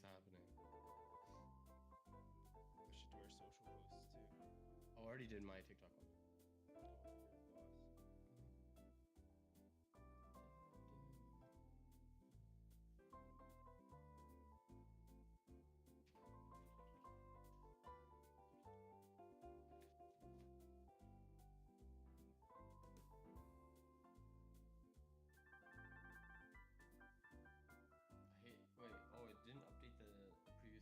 is happening? We should do our social posts too. Oh, I already did my TikTok one. Oh, you're a boss. I hate. Wait. Oh, it didn't update the previous thumbnail.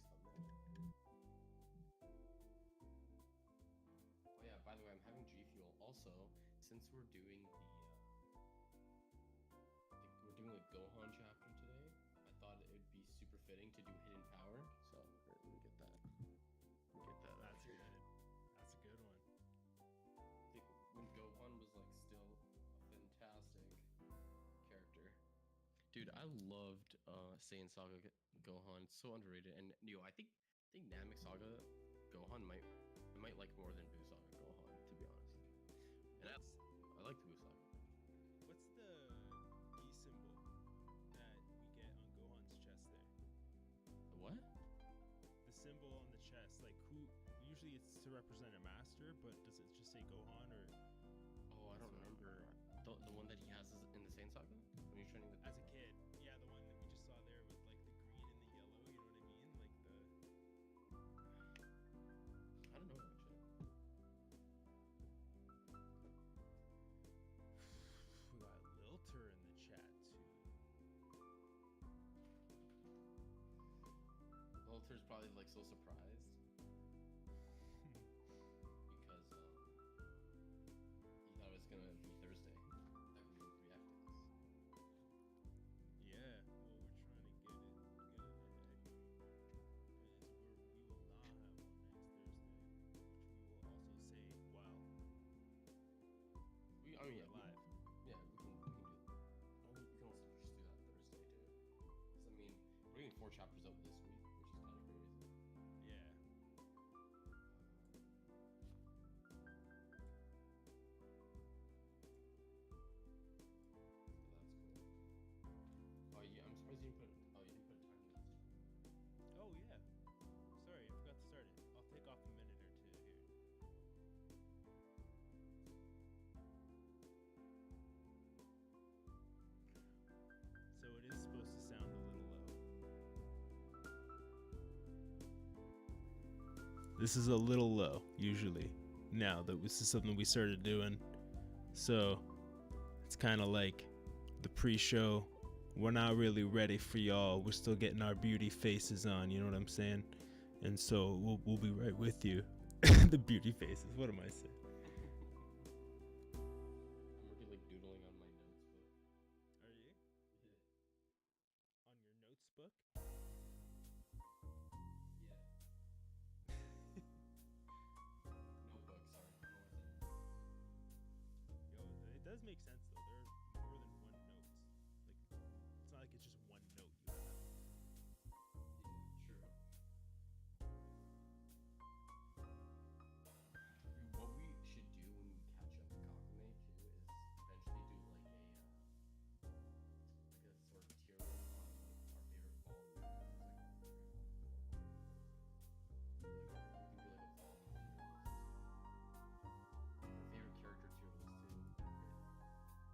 Oh yeah. By the way, I'm having G Fuel. Also, since we're doing we're doing a Gohan chapter today, I thought it would be super fitting to do Hidden Power. So let me get that. Right That's here. good. That's a good one. I think when Gohan was like still a fantastic character. Dude, I loved Saiyan Saga Gohan. It's so underrated. And I think Namek Saga Gohan might like more than Buu Saga Gohan, to be honest. And What's I like the Buu Saga. what's the B symbol that we get on Gohan's chest there? The what? The symbol on the chest, like who? Usually it's to represent a master, but does it just say Gohan or Oh, I don't So- remember. The one that he has is in the Saiyan Saga when he's training with. as a kid? Yeah, the one that we just saw there with like the green and the yellow. You know what I mean? Like the I don't know actually. we got Lilter in the chat too. Walter's probably like so surprised because he thought it was gonna be Thursday that we would react to this. Yeah, well, we're trying to get it ahead. We will not have one next Thursday, which we will also say while I mean, we're live. Yeah, we can do. Or we can also just do that Thursday too. Because I mean, we're getting 4 chapters out this week, which is kind of crazy. Yeah. So that's cool. Oh, yeah, I'm surprised you didn't put. Oh, you didn't put a time limit. Oh yeah. Sorry, I forgot to start it. I'll take off a minute or two here. So it is supposed to sound a little low. This is a little low usually. Now that this is something we started doing. So it's kind of like the pre-show. We're not really ready for y'all. We're still getting our beauty faces on, you know what I'm saying? And so we'll be right with you. The beauty faces. What am I saying? I'm working like doodling on my notes book. Are you Yeah. on your notes book? Yeah. Notebook. Sorry. I don't know what that is. Yo, it does make sense though. There are more than one notes. Like it's not like it's just one note you have. Yeah, true. What we should do when we catch up with Kakumei too is eventually do like a sort of tier list on like our favorite fall movies, like our favorite fall. Like we can do like a fall tier list. Our favorite character tier list too. That'd be great.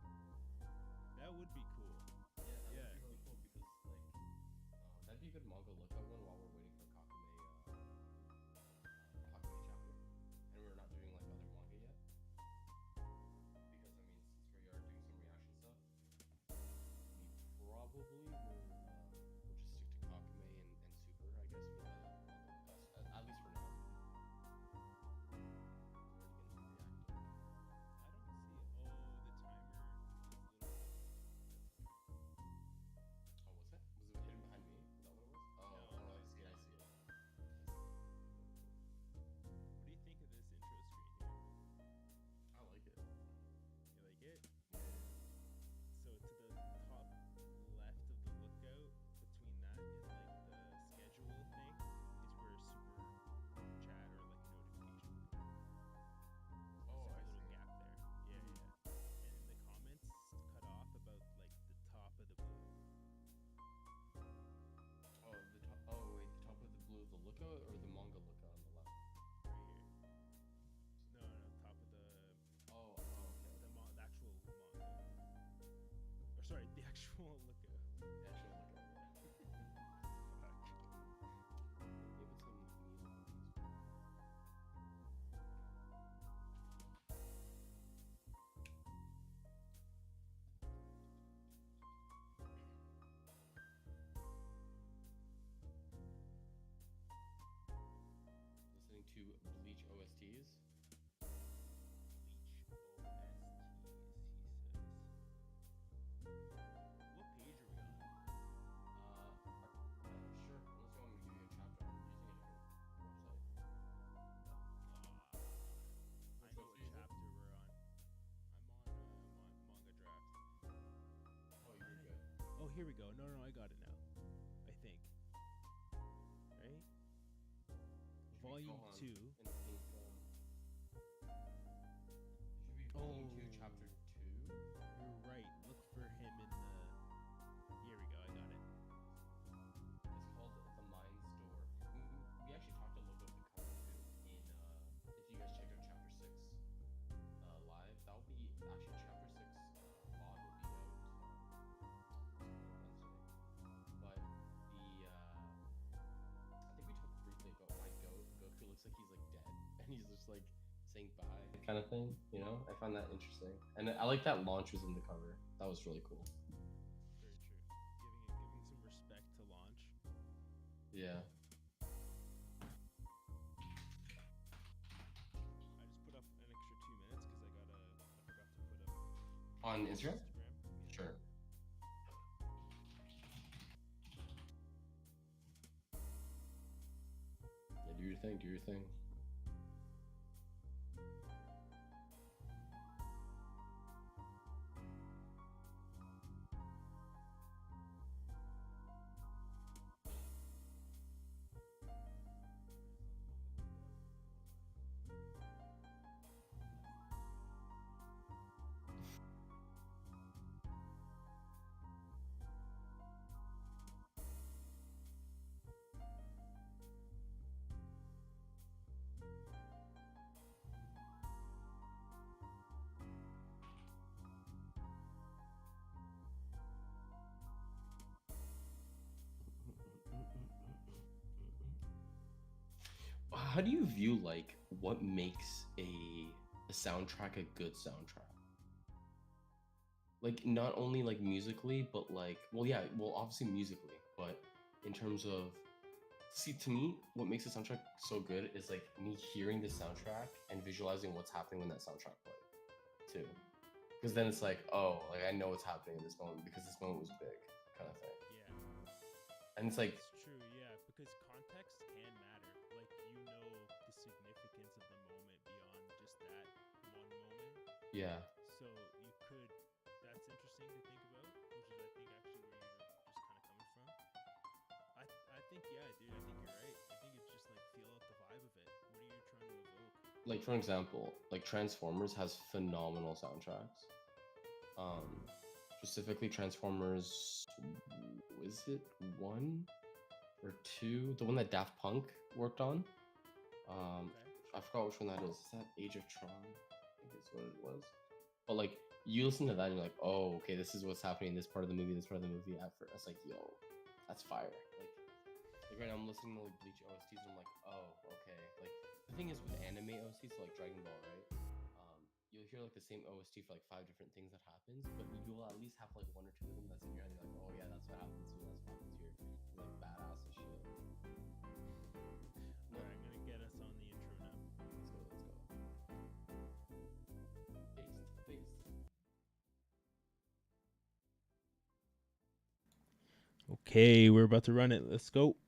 to Bleach OSTs? What page are we on? Sure. Unless you want me to give you a chapter. I'm using a different website. I Which know website what are you using? chapter we're on. I'm on Manga Draft. Oh, you're good. Oh, here we go. No, I got it now. I think. Right? Volume 2. And I think should be volume 2, chapter 2. You're right. Look for him in the. Here we go. I got it. It's called The Mind's Door. We actually talked a little bit of the cover too. If you guys checked out chapter 6 live, that will be actually chapter 6 VOD will be out Wednesday. But I think we talked briefly about why Goku looks like he's like dead and he's just like saying bye kind of thing. You know, I find that interesting, and I like that Launch was in the cover. That was really cool. Very true. Giving some respect to Launch. Yeah. I just put up an extra 2 minutes because I forgot to put up On Instagram? Yeah. Sure. Yeah, do your thing. Do your thing. How do you view like what makes a soundtrack a good soundtrack? Like not only like musically, but like obviously musically, but in terms of to me, what makes a soundtrack so good is like me hearing the soundtrack and visualizing what's happening when that soundtrack played too. Because then it's like, oh, like I know what's happening in this moment because this moment was big, kind of thing. Yeah. And it's like It's true, yeah, because context can matter. Like, you know the significance of the moment beyond just that one moment. yeah. So you could, that's interesting to think about, which is, I think, actually where you're just kind of coming from. I think, yeah, dude, I think you're right. I think it's just like feel out the vibe of it. What are you trying to evoke? Like for example, like Transformers has phenomenal soundtracks. Specifically Transformers, is it 1 or 2? The one that Daft Punk worked on. Okay. I forgot which one that is. Is that Age of Tron? I think it's what it was. But like you listen to that and you're like, oh, okay, this is what's happening in this part of the movie, this part of the movie. At first, it's like, yo, that's fire. Like right now I'm listening to like Bleach OSTs and I'm like, oh, okay. Like the thing is with anime OSTs, so like Dragon Ball, right? You'll hear like the same OST for like 5 different things that happens, but you'll at least have like 1 or 2 of them that's in your head. You're like, oh yeah, that's what happens here, that's what happens here. You're like badass and shit. Alright, I'm gonna get us on the intro now. Let's go. Based. Okay, we're about to run it. Let's go.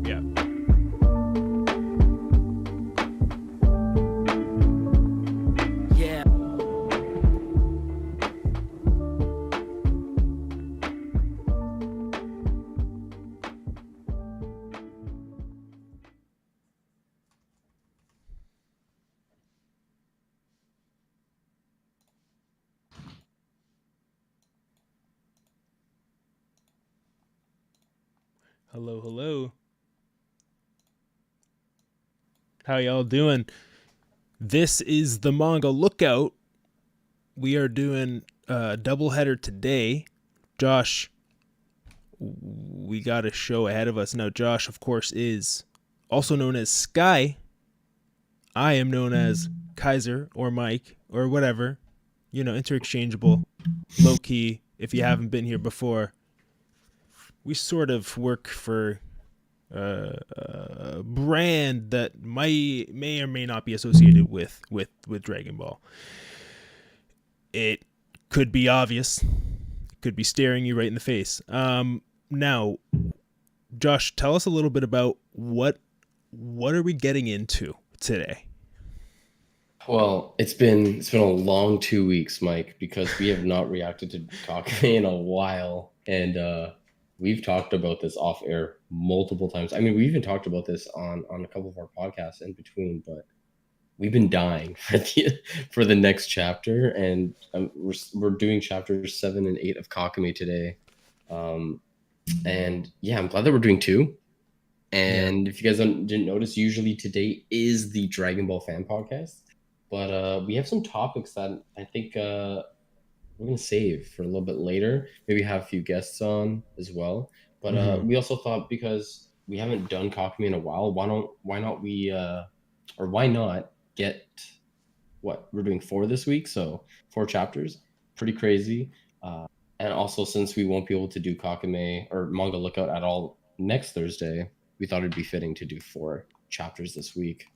Yeah. Yeah. Hello. How y'all doing? This is the Manga Lookout. We are doing a doubleheader today. Josh, we got a show ahead of us. Now, Josh, of course, is also known as Sky. I am known as Kaiser or Mike or whatever. You know, interchangeable, low-key, if you haven't been here before, we sort of work for a brand that may or may not be associated with Dragon Ball. It could be obvious, could be staring you right in the face. Now, Josh, tell us a little bit about what are we getting into today? Well, it's been a long 2 weeks, Mike, because we have not reacted to Kakumei in a while, and we've talked about this off air multiple times. I mean, we even talked about this on a couple of our podcasts in between, but we've been dying for the next chapter, and we're doing chapters 7 and 8 of Kakumei today. And yeah, I'm glad that we're doing 2. And if you guys didn't notice, usually today is the Dragon Ball fan podcast. But we have some topics that I think we're going to save for a little bit later. Maybe have a few guests on as well. But we also thought, because we haven't done Kakumei in a while, why not get what we're doing 4 this week? So 4 chapters, pretty crazy. And also, since we won't be able to do Kakumei or Manga Lookout at all next Thursday, we thought it'd be fitting to do 4 chapters this week.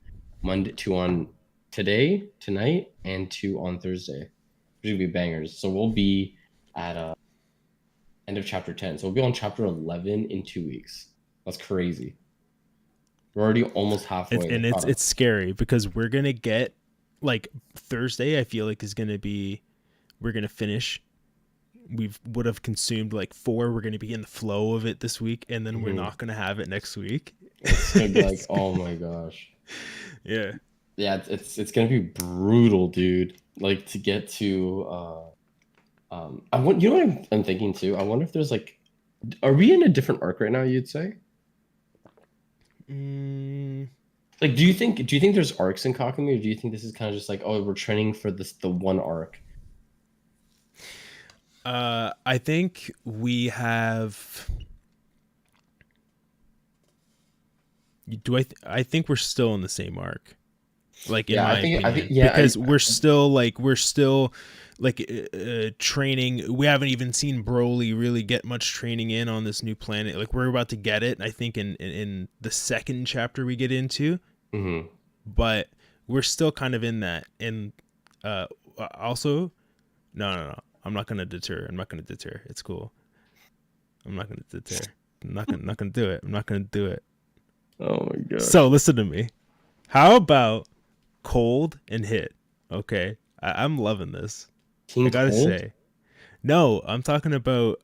2 on today, tonight, and 2 on Thursday. These will be bangers. So we'll be at end of chapter 10. So we'll be on chapter 11 in 2 weeks. That's crazy. We're already almost halfway. And it's scary, because we're gonna get, like, Thursday, I feel like we're gonna finish. We would have consumed like 4. We're gonna be in the flow of it this week, and then we're not gonna have it next week. It's gonna be like, oh my gosh. Yeah, it's gonna be brutal, dude. Like, to get to I want, you know what I'm thinking too? I wonder if there's like, are we in a different arc right now, you'd say? Like, do you think there's arcs in Kakumei, or do you think this is kind of just like, oh, we're training for the one arc? I think we have. I think we're still in the same arc. Like, in my opinion, because we're still training. We haven't even seen Broly really get much training in on this new planet. Like, we're about to get it, I think, in the second chapter we get into. But we're still kind of in that. And also, no. I'm not gonna deter. It's cool. I'm not gonna deter. I'm not gonna do it. I'm not gonna do it. Oh my god. So listen to me. How about Cold and Hit? Okay, I'm loving this. King I gotta Cold? say. No, I'm talking about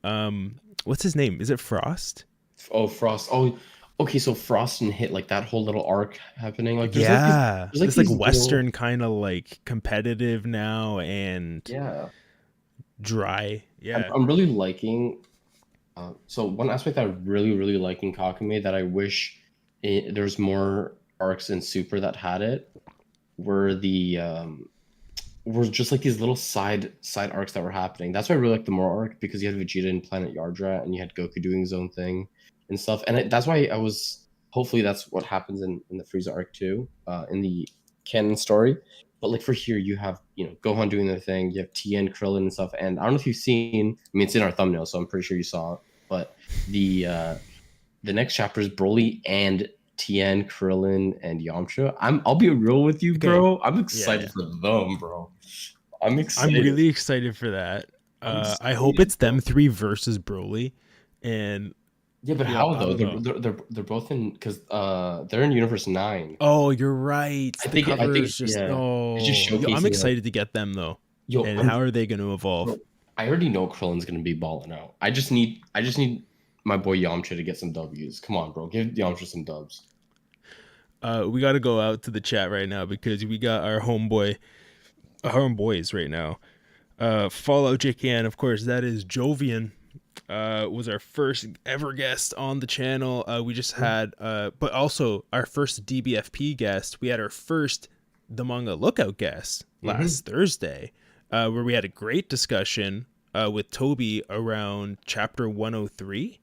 what's his name? Is it Frost? Oh, Frost. Oh, okay. So Frost and Hit, like that whole little arc happening. Like, there's it's like Western kind of like competitive now, and dry. Yeah, I'm really liking. So one aspect that I really like in Kakumei that I wish there's more arcs in Super that had it were just like these little side arcs that were happening. That's why I really like the Moro arc, because you had Vegeta in Planet Yardrat, and you had Goku doing his own thing and stuff. And that's why hopefully that's what happens in the Frieza arc too, in the canon story. But like, for here, you have, Gohan doing their thing. You have Tien, Krillin, and stuff. And I don't know if you've seen. I mean, it's in our thumbnail, so I'm pretty sure you saw it. But the next chapter is Broly and Tien, Krillin, and Yamcha. I'll be real with you, bro. I'm excited for them, bro. I'm excited. I'm really excited for that. I hope it's them 3 versus Broly, and. Yeah, but how though? They're both in, because they're in Universe 9. Oh, you're right. I think it's just I'm excited to get them though. How are they going to evolve? Bro, I already know Krillin's going to be balling out. I just need my boy Yamcha to get some W's. Come on, bro, give Yamcha some dubs. We got to go out to the chat right now, because we got our homeboys right now. Fallout JKN, of course, that is Jovian. Was our first ever guest on the channel. We just had but also our first DBFP guest. We had our first The Manga Lookout guest last Thursday, where we had a great discussion with Toby around chapter 103.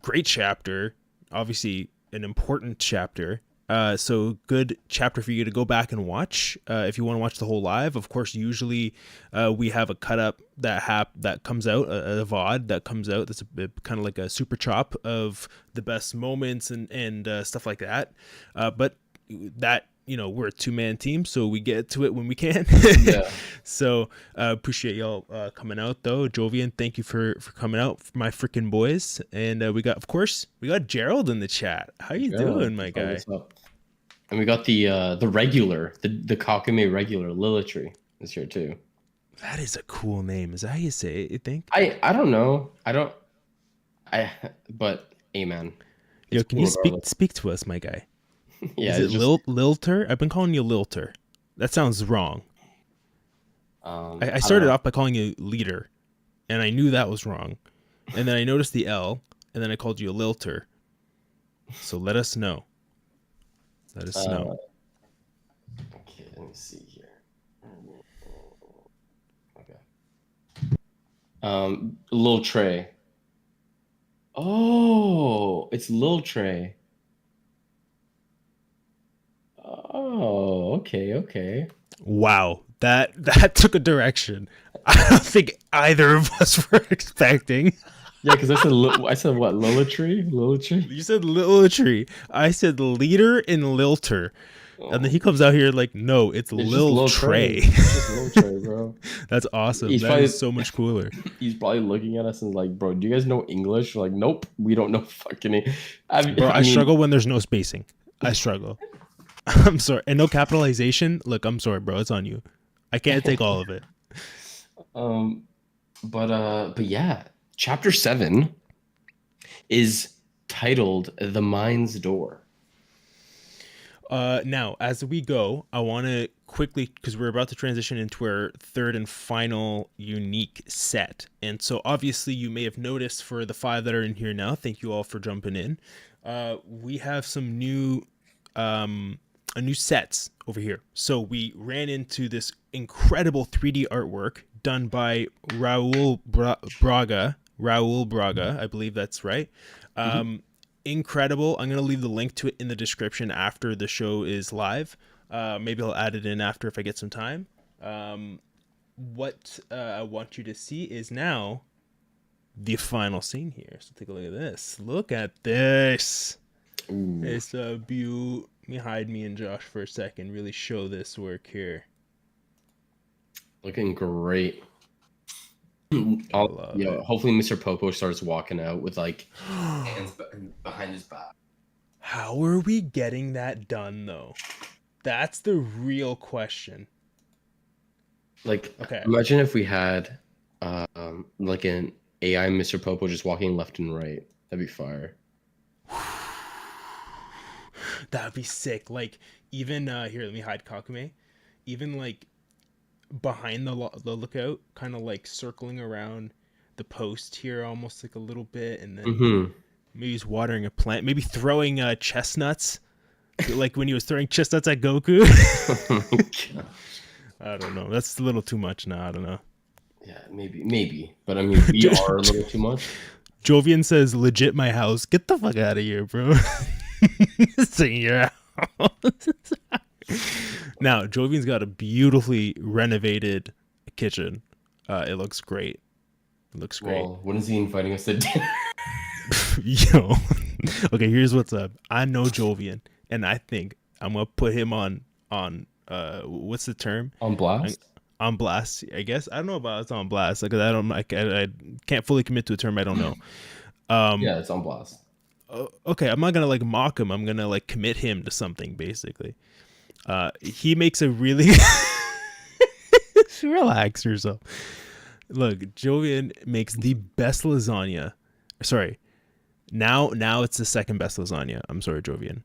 Great chapter, obviously an important chapter. So good chapter for you to go back and watch if you want to watch the whole live. Of course, usually we have a cut up that comes out, a VOD that comes out. That's kind of like a super chop of the best moments and stuff like that. But that, we're a 2-man team, so we get to it when we can. Yeah. So appreciate y'all coming out though. Jovian, thank you for coming out, my freaking boys. And we got Gerald in the chat. How you doing, my guy? What's up? And we got the regular, the Kakumei regular, Lilitry is here too. That is a cool name. Is that how you say it, you think? I don't know. But amen. Yo, can you speak to us, my guy? Yeah. Is it Lilter? I've been calling you Lilter. That sounds wrong. I started off by calling you Leader, and I knew that was wrong. And then I noticed the L, and then I called you a Lilter. So let us know. Let us know. Okay, let me see here. Okay. Lil Trey. Oh, it's Lil Trey. Oh, okay. Wow, that took a direction I don't think either of us were expecting. Yeah, because I said what, Lilitry? Lilitry? You said Lilitry. I said Leader and Lilter. And then he comes out here like, no, it's Lil Trey. It's just Lil Trey, bro. That's awesome. He's That probably- is so much cooler. He's probably looking at us and like, bro, do you guys know English? We're like, nope, we don't know fucking. I mean, struggle when there's no spacing. I struggle. I'm sorry. And no capitalization. Look, I'm sorry, bro. It's on you. I can't take all of it. But yeah, chapter 7 is titled "The Mind's Door." Now, as we go, I want to quickly, because we're about to transition into our third and final unique set. And so obviously you may have noticed for the 5 that are in here now, thank you all for jumping in. We have some new sets over here. So we ran into this incredible 3D artwork done by Raul Braga, I believe that's right. Incredible. I'm going to leave the link to it in the description after the show is live. Maybe I'll add it in after if I get some time. What I want you to see is now the final scene here. So take a look at this. Look at this. Ooh. It's a beaut. Let me hide me and Josh for a second. Really show this work here. Looking great. Hopefully Mr. Popo starts walking out with like hands behind his back. How are we getting that done though? That's the real question. Like, okay, imagine if we had like an AI Mr. Popo just walking left and right. That'd be fire. That'd be sick. Like, even here, let me hide Kakumei. Even like behind the lookout, kind of like circling around the post here, almost like a little bit, and then maybe he's watering a plant, maybe throwing chestnuts, like when he was throwing chestnuts at Goku. Oh my gosh. I don't know. That's a little too much now. I don't know. Yeah, maybe. But I mean, we are a little too much. Jovian says, legit my house. Get the fuck out of here, bro. It's in your house. Now, Jovian's got a beautifully renovated kitchen. It looks great. Well, when is he inviting us to dinner? Yo. Okay, here's what's up. I know Jovian, and I think I'm going to put him on what's the term? On blast? On blast, I guess. I don't know about it's on blast because I can't fully commit to a term I don't know. Yeah, it's on blast. Okay, I'm not gonna like mock him. I'm gonna like commit him to something basically. He makes a really relax yourself. Look, Jovian makes the best lasagna. Sorry, now it's the second best lasagna. I'm sorry, Jovian.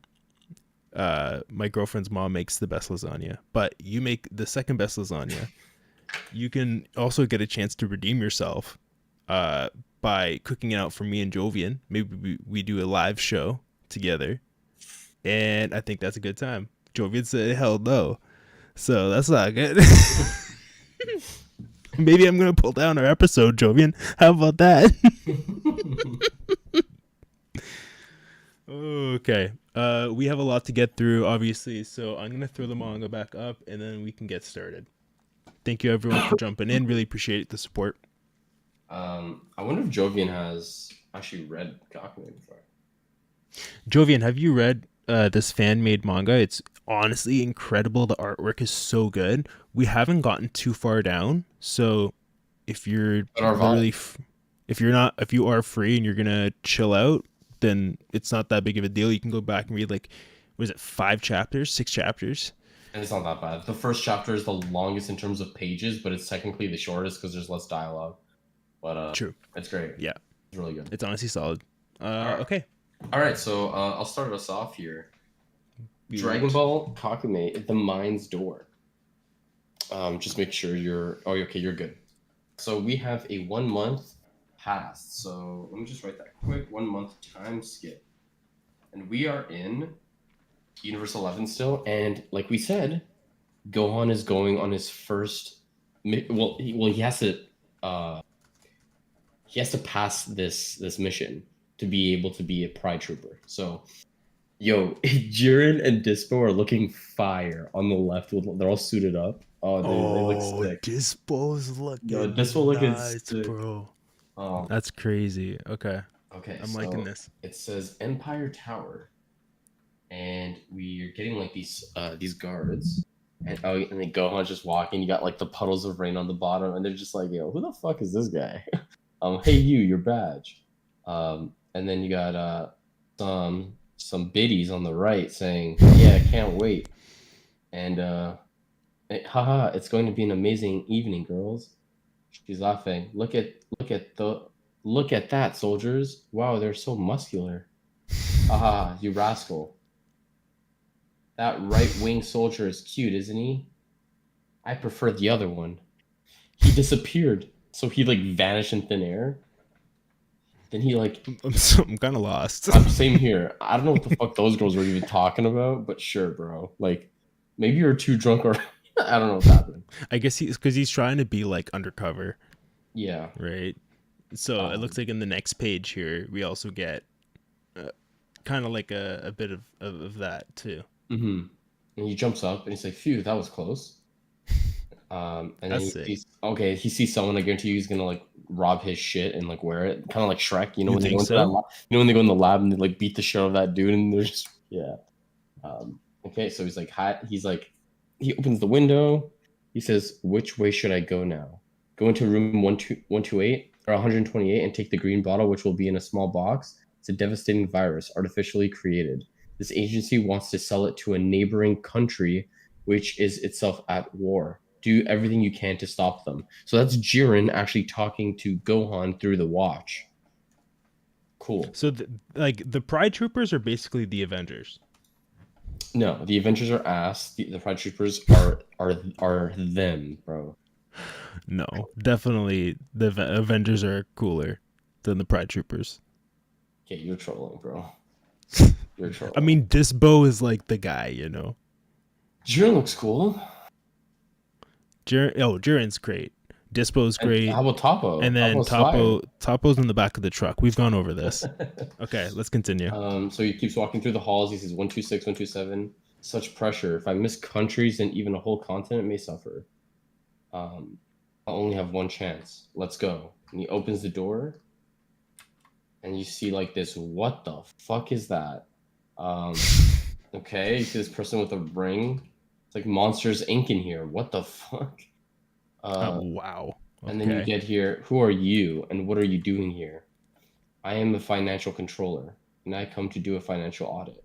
My girlfriend's mom makes the best lasagna, but you make the second best lasagna. You can also get a chance to redeem yourself by cooking it out for me and Jovian. Maybe we do a live show together, and I think that's a good time. Jovian said hell no, so that's not good. Maybe I'm gonna pull down our episode, Jovian. How about that? Okay. We have a lot to get through, obviously, so I'm gonna throw the manga back up, and then we can get started. Thank you, everyone, for jumping in. Really appreciate the support. I wonder if Jovian has actually read Kakumei before. Jovian, have you read this fan-made manga? It's honestly incredible. The artwork is so good. We haven't gotten too far down, so if you're literally, if you are free and you're gonna chill out, then it's not that big of a deal. You can go back and read like, was it 5 chapters, 6 chapters? And it's not that bad. The first chapter is the longest in terms of pages, but it's technically the shortest because there's less dialogue. But True. It's great. Yeah. It's really good. It's honestly solid. right. Okay. All right, so I'll start us off here. Dragon Ball Kakumei, The Mind's Door. Just make sure you're... Oh, okay, you're good. So we have a 1 month past. So let me just write that quick 1 month time skip. And we are in Universe 11 still. And like we said, Gohan is going on his first... Well, he has to... he has to pass this mission to be able to be a Pride Trooper. So, yo, Jiren and Dispo are looking fire on the left. They're all suited up. Oh, dude, they look sick. Dispo's looking Dispo looking nice, sick, bro. Oh, that's crazy. Okay, I'm so liking this. It says Empire Tower, and we're getting like these guards, and then Gohan's just walking. You got like the puddles of rain on the bottom, and they're just like, yo, who the fuck is this guy? Hey you, your badge. And then you got some biddies on the right saying, yeah, I can't wait. And haha, it's going to be an amazing evening, girls. She's laughing. Look at that, soldiers. Wow, they're so muscular. Haha, you rascal. That right-wing soldier is cute, isn't he? I prefer the other one. He disappeared. So he like vanished in thin air. Then he like... I'm kind of lost. Same here. I don't know what the fuck those girls were even talking about, but sure, bro. Like, maybe you're too drunk or... I don't know what's happening. I guess because he's trying to be like undercover. Yeah. Right. So it looks like in the next page here, we also get kind of like a bit of that too. Mm-hmm. And he jumps up and he's like, phew, that was close. And then he sees someone. I guarantee you he's gonna like rob his shit and like wear it, kind of like Shrek. You know, when they go into that lab, when they go in the lab and they like beat the shit out of that dude, and they're just okay, so he's like, he opens the window. He says, which way should I go now? Go into room 128 or 128 and take the green bottle, which will be in a small box. It's a devastating virus, artificially created. This agency wants to sell it to a neighboring country, which is itself at war. Do everything you can to stop them. So that's Jiren actually talking to Gohan through the watch. Cool. So the Pride Troopers are basically the Avengers. No, the Avengers are ass. The Pride Troopers are them, bro. No, definitely the Avengers are cooler than the Pride Troopers. Yeah, you're trolling, bro. You're trolling. I mean, Dispo is like the guy, you know. Jiren looks cool. Jiren's great. Dispo's great. How about Toppo? And then Toppo's in the back of the truck. We've gone over this. Okay, let's continue. So he keeps walking through the halls. He says 126, 127. Such pressure. If I miss countries and even a whole continent may suffer. I'll only have one chance. Let's go. And he opens the door. And you see like this. What the fuck is that? Okay, you see this person with a ring. It's like Monsters Inc. in here. What the fuck? Wow. Okay. And then you get here. Who are you and what are you doing here? I am a financial controller and I come to do a financial audit.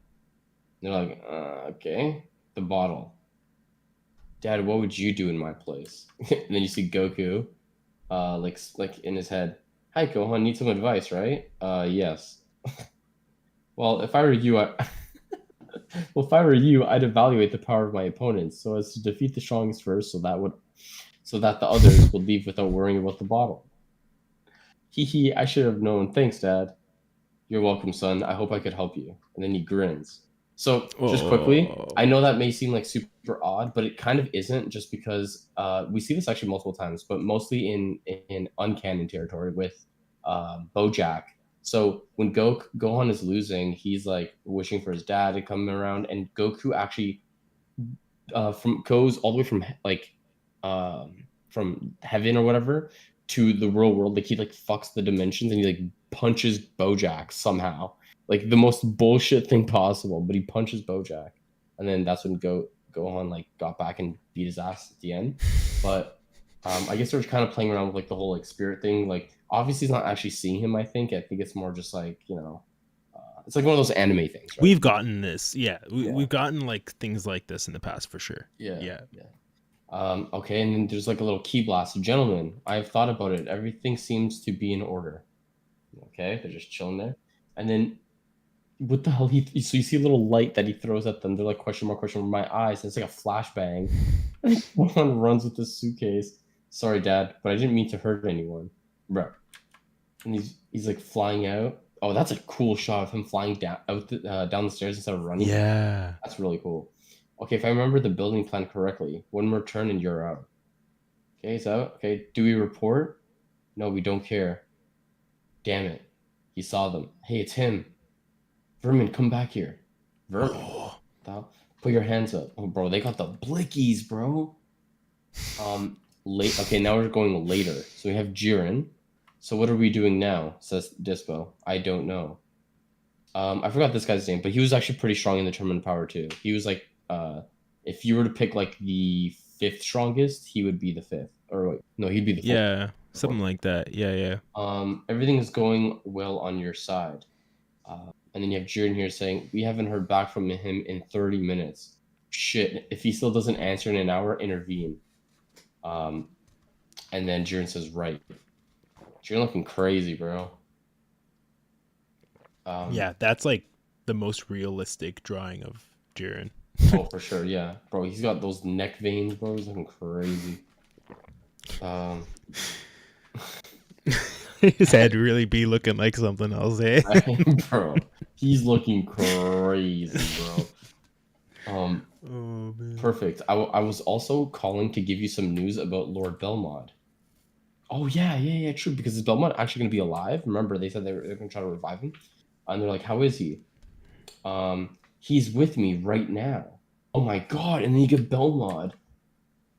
And they're like, okay. The bottle. Dad, what would you do in my place? And then you see Goku, like in his head. Hi, Gohan, need some advice, right? Yes. Well, if I were you, I'd evaluate the power of my opponents so as to defeat the strongest first, so that the others would leave without worrying about the bottle. Hee, I should have known. Thanks, Dad. You're welcome, son. I hope I could help you. And then he grins. So, just quickly, I know that may seem like super odd, but it kind of isn't, just because we see this actually multiple times, but mostly in uncanon territory with BoJack So when Gohan is losing, he's like wishing for his dad to come around, and Goku actually from goes all the way from like from heaven or whatever to the real world. Like he like fucks the dimensions and he like punches Bojack somehow. Like the most bullshit thing possible, but he punches Bojack. And then that's when Gohan like got back and beat his ass at the end. But I guess they're kind of playing around with like the whole like spirit thing. Like obviously he's not actually seeing him, I think. I think it's more just like, it's like one of those anime things, right? We've gotten this. Yeah. Yeah. We've gotten like things like this in the past for sure. Yeah. Okay, and then there's like a little key blast. Gentlemen, I've thought about it. Everything seems to be in order. Okay, they're just chilling there. And then what the hell? So you see a little light that he throws at them. They're like question mark, my eyes. And it's like a flashbang. One runs with this suitcase. Sorry, Dad, but I didn't mean to hurt anyone. Bro. And he's like flying out. Oh, that's a cool shot of him flying down the stairs instead of running. Yeah. That's really cool. Okay, if I remember the building plan correctly, one more turn and you're out. Okay, so okay, do we report? No, we don't care. Damn it. He saw them. Hey, it's him. Vermin, come back here. Vermin. Put your hands up. Oh, bro, they got the blickies, bro. Okay, now we're going later. So we have Jiren. So what are we doing now? Says Dispo. I don't know. I forgot this guy's name, but he was actually pretty strong in the tournament power too. He was like, if you were to pick like the 5th strongest, he would be the 5th. Or wait, no, he'd be the 4th. Yeah, something like that. Yeah. Everything is going well on your side. And then you have Jiren here saying, we haven't heard back from him in 30 minutes. Shit, if he still doesn't answer in an hour, intervene. And then Jiren says, right. Jiren looking crazy, bro. Yeah, that's like the most realistic drawing of Jiren. Oh, for sure, yeah. Bro, he's got those neck veins, bro. He's looking crazy. His head really be looking like something else, eh? Bro, he's looking crazy, bro. Oh, man. Perfect. I was also calling to give you some news about Lord Belmont. Oh, yeah, true. Because is Belmont actually going to be alive? Remember, they said they're going to try to revive him. And they're like, how is he? He's with me right now. Oh my god. And then you get Belmont.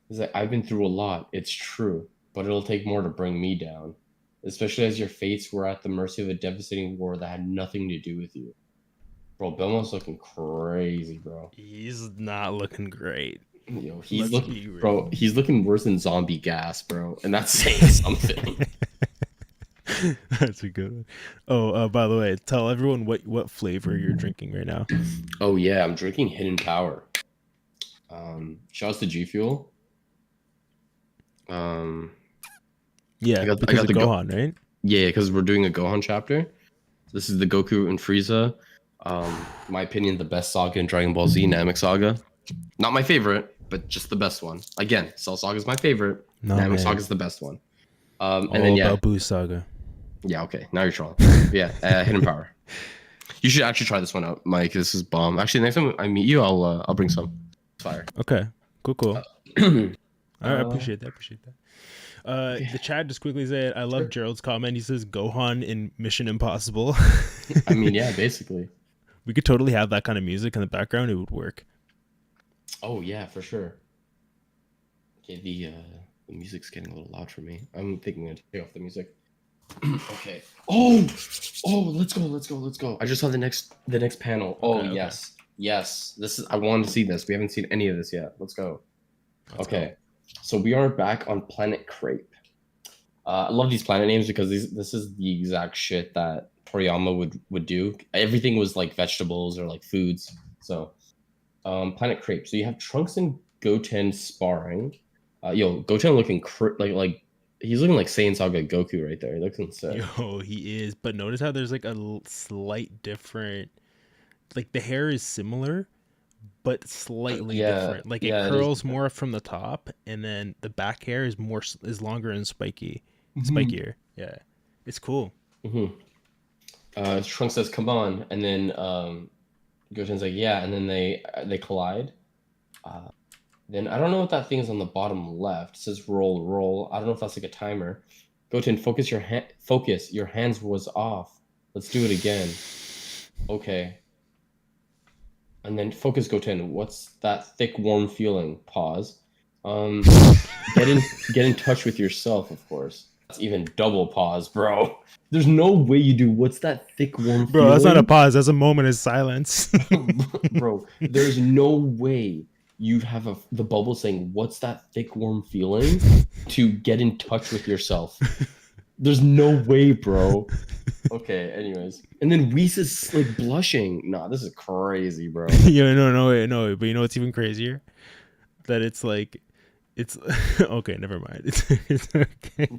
He's like, I've been through a lot. It's true. But it'll take more to bring me down. Especially as your fates were at the mercy of a devastating war that had nothing to do with you. Bro, Belmont's looking crazy, bro. He's not looking great. Yo, he's looking worse than zombie gas, bro. And that's saying something. That's a good one. Oh, by the way, tell everyone what flavor you're drinking right now. Oh yeah, I'm drinking Hidden Power. Shouts to G Fuel. Yeah, because of Gohan, right? Yeah, because we're doing a Gohan chapter. This is the Goku and Frieza. My opinion, the best saga in Dragon Ball Z, Namek Saga. Not my favorite, but just the best one. Again, Cell Saga is my favorite. Namek Saga is the best one. And then about Boo Saga. Yeah, okay. Now you're trolling. Yeah, Hidden Power. You should actually try this one out, Mike. This is bomb. Actually, next time I meet you, I'll bring some. It's fire. Okay. Cool. I appreciate that. The chat just quickly said, I love Gerald's comment. He says Gohan in Mission Impossible. I mean, yeah, basically. We could totally have that kind of music in the background. It would work. Oh, yeah, for sure. Okay, the music's getting a little loud for me. I'm thinking I'm going to take off the music. Okay. Oh, let's go. I just saw the next panel. Oh, okay. Yes. I wanted to see this. We haven't seen any of this yet. Let's go. Okay. So we are back on Planet Crepe. I love these planet names because this is the exact shit that Toriyama would do. Everything was like vegetables or like foods. So, Planet Crepe. So you have Trunks and Goten sparring. Goten looking like he's looking like Saiyan Saga Goku right there. He looks insane. Yo, he is. But notice how there's like a slight different. Like the hair is similar, but slightly different. Like it curls more from the top, and then the back hair is longer and spikier. Yeah, it's cool. Trunks says, "Come on," and then Goten's like, "Yeah," and then they collide. Then I don't know what that thing is on the bottom left. It says roll. I don't know if that's like a timer. Goten, focus. Your hands was off. Let's do it again. Okay. And then focus Goten. What's that thick, warm feeling? Pause. Um, get in touch with yourself, of course. That's even double pause, bro. There's no way you do. What's that thick, warm Bro, that's not a feeling? pause. That's a moment of silence. Bro, there's no way you have the bubble saying, "What's that thick, warm feeling?" to get in touch with yourself. There's no way, bro. Okay, anyways. And then Whis is like blushing. Nah, this is crazy, bro. No. But you know what's even crazier? That it's like, it's okay. Never mind. It's okay.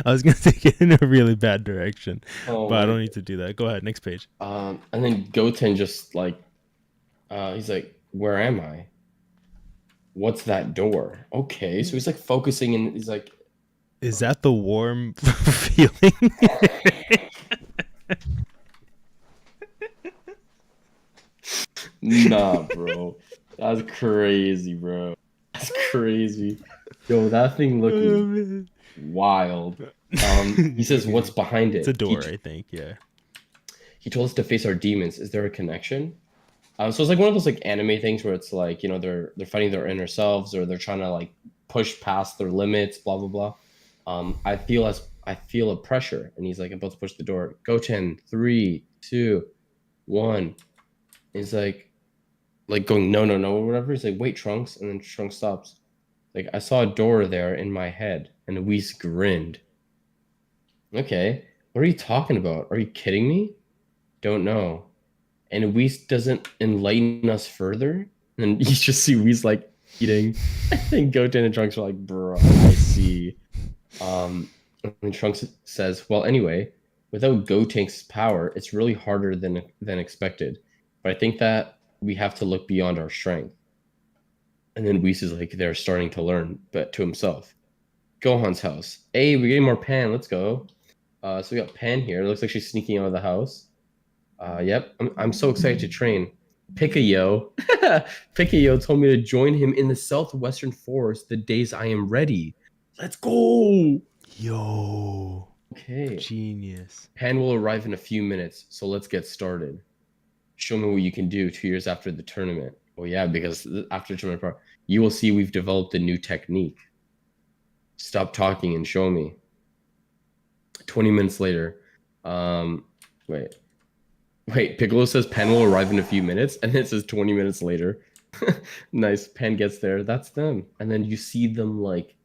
I was gonna take it in a really bad direction, Oh but I my don't need to do that. Go ahead, next page. And then Goten just like he's like, "Where am I? What's that door?" Okay, so he's like focusing and he's like, Is that the warm feeling? "Nah, bro. That's crazy, bro. That's crazy. Yo, that thing Oh, looking man. wild." He says, "What's behind It's a it?" door, I think. Yeah. He told us to face our demons. Is there a connection? So it's like one of those like anime things where it's like, you know, they're fighting their inner selves or they're trying to like push past their limits, blah blah blah. I feel a pressure, and he's like about to push the door. Goten, 3, 2, 1. He's like going no or whatever. He's like, wait, Trunks, and then Trunks stops. Like, I saw a door there in my head, and Whis grinned. Okay, what are you talking about? Are you kidding me? Don't know. And Whis doesn't enlighten us further. And you just see Whis like eating. And Goten and Trunks are like, bro, I see. And Trunks says, well, anyway, without Gotenks power, it's really harder than expected. But I think that we have to look beyond our strength. And then Whis is like, they're starting to learn, but to himself. Gohan's house. Hey, we're getting more Pan. Let's go. So we got Pan here. It looks like she's sneaking out of the house. Yep, I'm so excited to train. Pikayo. Pikayo told me to join him in the southwestern forest the days I am ready. Let's go. Yo. Okay. Genius. Pan will arrive in a few minutes, so let's get started. Show me what you can do 2 years after the tournament. Oh yeah, because after the tournament, you will see we've developed a new technique. Stop talking and show me. 20 minutes later. Wait. Wait, Piccolo says Pan will arrive in a few minutes, and it says 20 minutes later. Nice. Pan gets there. That's them. And then you see them like,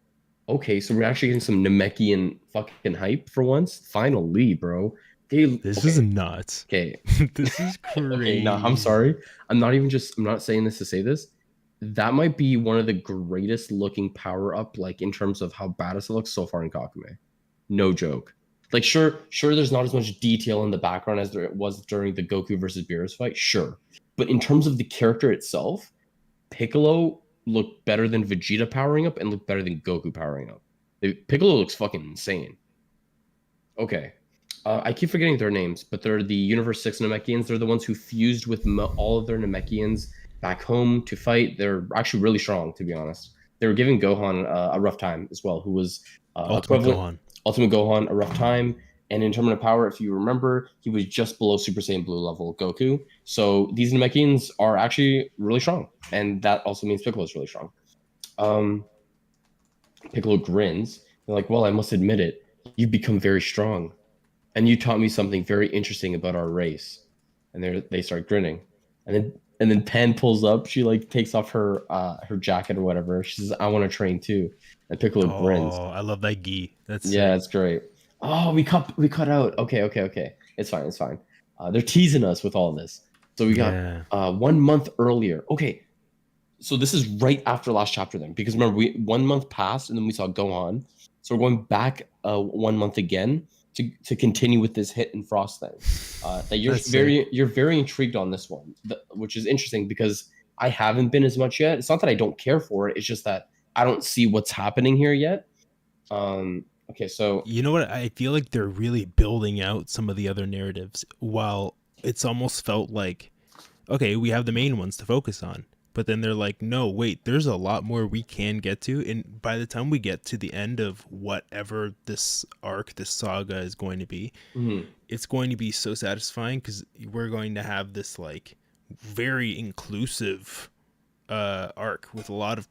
okay, so we're actually getting some Namekian fucking hype for once. Finally, bro. This is nuts. Okay. This is crazy. Okay, no, I'm sorry. I'm not saying this to say this. That might be one of the greatest looking power up, like in terms of how badass it looks so far in Kakume. No joke. Like sure, there's not as much detail in the background as there was during the Goku versus Beerus fight, sure. But in terms of the character itself, Piccolo looked better than Vegeta powering up and looked better than Goku powering up. Piccolo looks fucking insane. Okay. I keep forgetting their names, but they're the Universe 6 Namekians. They're the ones who fused with all of their Namekians back home to fight. They're actually really strong, to be honest. They were giving Gohan a rough time as well, who was Ultimate Gohan. Ultimate Gohan a rough time. And in Tournament of Power, if you remember, he was just below Super Saiyan Blue level Goku. So these Namekians are actually really strong. And that also means Piccolo is really strong. Piccolo grins. They're like, well, I must admit it. You've become very strong. And you taught me something very interesting about our race. And they start grinning. And then Pan pulls up. She like takes off her jacket or whatever. She says, I want to train too. And Piccolo grins. Oh, I love that gi. That's yeah, sick. it's great. Oh, we cut out. Okay. It's fine. They're teasing us with all this. So we got Yeah. 1 month earlier. Okay. So this is right after last chapter then, because remember 1 month passed and then we saw Gohan. So we're going back 1 month again to continue with this Hit and Frost thing. That you're very intrigued on this one, which is interesting because I haven't been as much yet. It's not that I don't care for it. It's just that I don't see what's happening here yet. Okay, so You know what? I feel like they're really building out some of the other narratives while it's almost felt like, okay, we have the main ones to focus on. but then they're like, no, wait, there's a lot more we can get to. And by the time we get to the end of whatever this arc, this saga is going to be, it's going to be so satisfying because we're going to have this like very inclusive arc with a lot of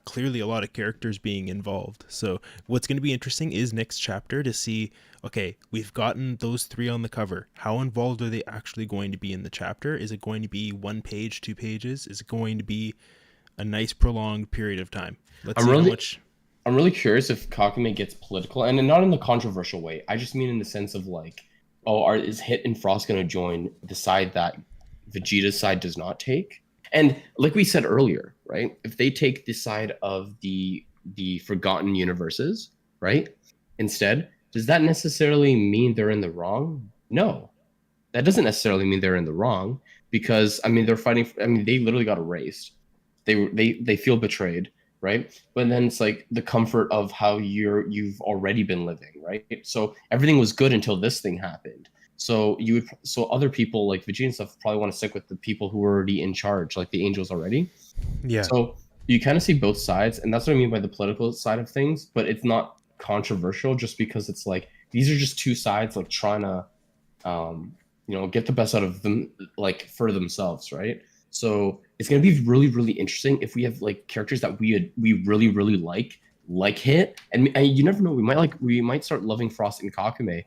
clearly a lot of characters being involved. So what's going to be interesting is next chapter to see, okay, we've gotten those 3 on the cover. How involved are they actually going to be in the chapter? Is it going to be 1 page, 2 pages? Is it going to be a nice prolonged period of time? Let's see how much. I'm really curious if Kakumei gets political, and not in the controversial way. I just mean in the sense of like, is Hit and Frost going to join the side that Vegeta's side does not take? And like we said earlier, right? If they take the side of the forgotten universes, right? Instead, does that necessarily mean they're in the wrong? No, that doesn't necessarily mean they're in the wrong, because I mean they're fighting. They literally got erased. They feel betrayed, right? But then it's like the comfort of how you've already been living, right? So everything was good until this thing happened. So other people like Vegeta and stuff probably want to stick with the people who were already in charge, like the angels already. Yeah. So you kind of see both sides, and that's what I mean by the political side of things. But it's not controversial just because it's like these are just 2 sides like trying to, get the best out of them, like for themselves, right? So it's gonna be really, really interesting if we have like characters that we really, really like Hit, and you never know, we might start loving Frost and Kakume.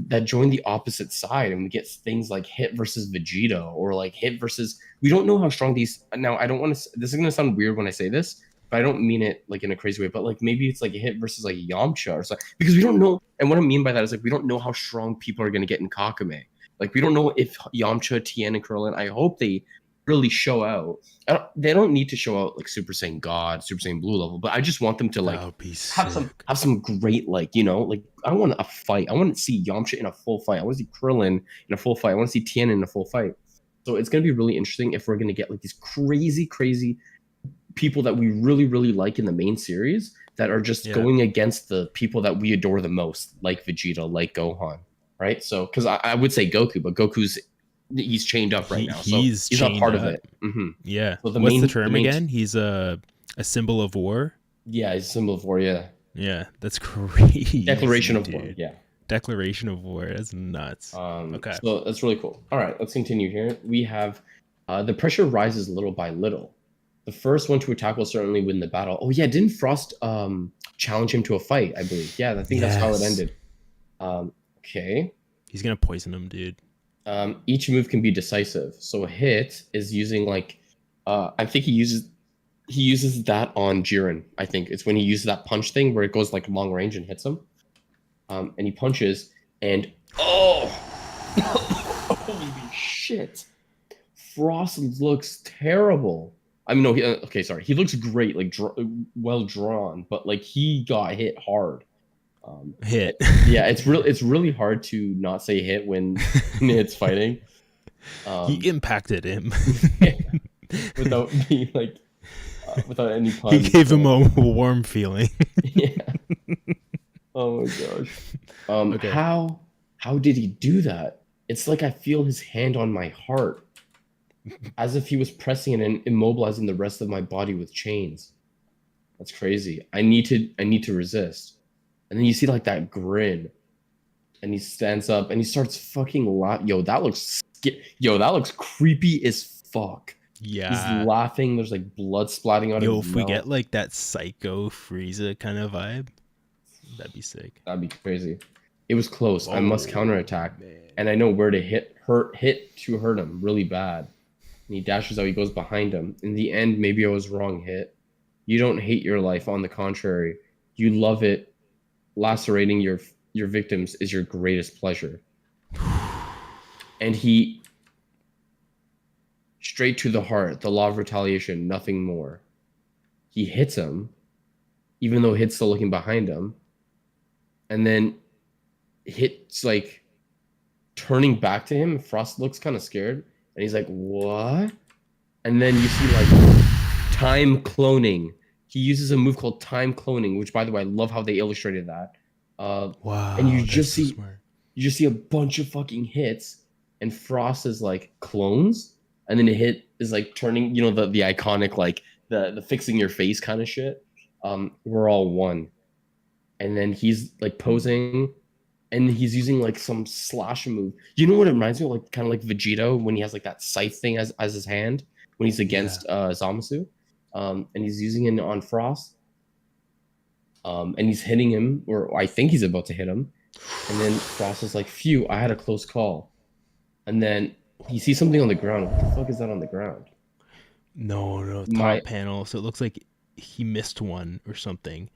That join the opposite side, and we get things like Hit versus Vegeta, or like Hit versus, we don't know how strong these, now I don't want to, this is going to sound weird when I say this, but I don't mean it like in a crazy way, but like maybe it's like a Hit versus like Yamcha or something, because we don't know. And what I mean by that is like we don't know how strong people are going to get in Kakume. Like we don't know if Yamcha, Tien, and Krillin, I hope they really show out. They don't need to show out like Super Saiyan God, Super Saiyan Blue level, but I just want them to like have some great, like, like I want a fight. I want to see Yamcha in a full fight. I want to see Krillin in a full fight. I want to see Tien in a full fight. So it's gonna be really interesting if we're gonna get like these crazy people that we really, really like in the main series that are just going against the people that we adore the most, like Vegeta, like Gohan, right? So because I would say Goku, but he's chained up right now, so he's not part of it. Yeah. So what's the term again? He's a symbol of war. Yeah, he's a symbol of war. Yeah, that's crazy. Declaration of war. Yeah. Declaration of war. That's nuts. Okay. So that's really cool. All right, let's continue here. We have the pressure rises little by little. The first one to attack will certainly win the battle. Oh yeah, didn't Frost challenge him to a fight? I believe. Yeah, I think that's how it ended. Okay. He's gonna poison him, dude. Each move can be decisive. So Hit is using like, I think he uses that on Jiren. I think it's when he uses that punch thing where it goes like long range and hits him. And he punches, and holy shit, Frost looks terrible. I mean, no, he looks great, like well drawn, but like he got hit hard. Hit. Yeah, it's really hard to not say Hit when it's fighting. He impacted him without being like without any puns. He gave him a warm feeling. Yeah. Oh my gosh. Okay. How did he do that? It's like I feel his hand on my heart, as if he was pressing it and immobilizing the rest of my body with chains. That's crazy. I need to resist. And then you see like that grin, and he stands up and he starts fucking laughing. That looks creepy as fuck. Yeah, he's laughing. There's like blood splatting out of his mouth. If we get like that Psycho Frieza kind of vibe, that'd be sick. That'd be crazy. It was close. I must counterattack, and I know where to hit to hurt him really bad. And he dashes out. He goes behind him. In the end, maybe I was wrong. Hit. You don't hate your life. On the contrary, you love it. Lacerating your victims is your greatest pleasure. And he, straight to the heart, the law of retaliation, nothing more. He hits him, even though Hit's still looking behind him. And then Hit's like turning back to him. Frost looks kind of scared, and he's like, "What?" And then you see like time cloning. He uses a move called time cloning, which, by the way, I love how they illustrated that. Wow! And you just see a bunch of fucking hits, and Frost is like clones, and then Hit is like turning, you know, the iconic like the fixing your face kind of shit. We're all one. And then he's like posing and he's using like some slash move. You know what it reminds me of? Like kind of like Vegito when he has like that scythe thing as his hand when he's against Zamasu. And he's using it on Frost. And he's hitting him, or I think he's about to hit him. And then Frost is like, phew, I had a close call. And then he sees something on the ground. What the fuck is that on the ground? No, top panel. So it looks like he missed one or something.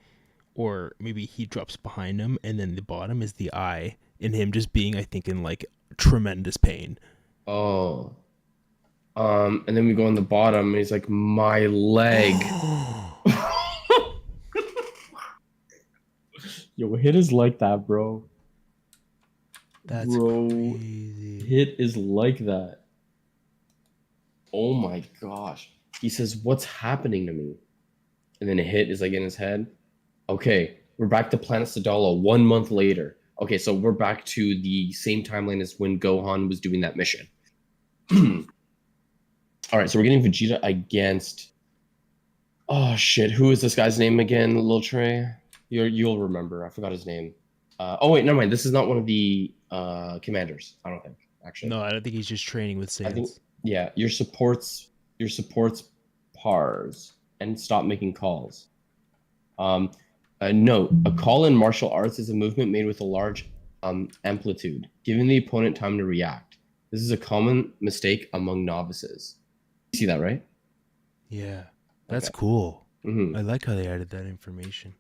Or maybe he drops behind him, and then the bottom is the eye, and him just being, I think, in like tremendous pain. Oh. And then we go on the bottom, and he's like, my leg. Yo, hit is like that, bro. That's crazy. Hit is like that. Oh my gosh. He says, what's happening to me? And then a hit is like in his head. Okay, we're back to Planet Sadala 1 month later. Okay, so we're back to the same timeline as when Gohan was doing that mission. All right, so we're getting Vegeta against... Oh, shit. Who is this guy's name again, Lil Trey? You'll remember. I forgot his name. Oh, wait, never mind. This is not one of the commanders, I don't think, actually. No, I don't think he's just training with Saiyans. I think, yeah, your supports pars and stop making calls. Note, a call in martial arts is a movement made with a large amplitude, giving the opponent time to react. This is a common mistake among novices. You see that, right? Yeah, that's cool. Mm-hmm. I like how they added that information.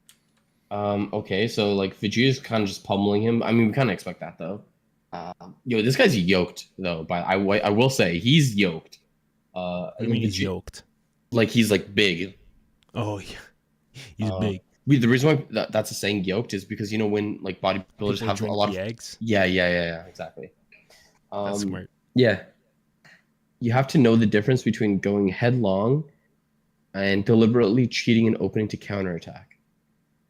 Okay, so like Vegeta's kind of just pummeling him. I mean, we kind of expect that though. Yo, this guy's yoked though. But I will say he's yoked. I mean, he's yoked. Like he's like big. Oh yeah, he's big. The reason why that's a saying yoked is because you know when like bodybuilders have a lot of eggs. Yeah, exactly. That's smart. Yeah, you have to know the difference between going headlong and deliberately cheating an opening to counterattack.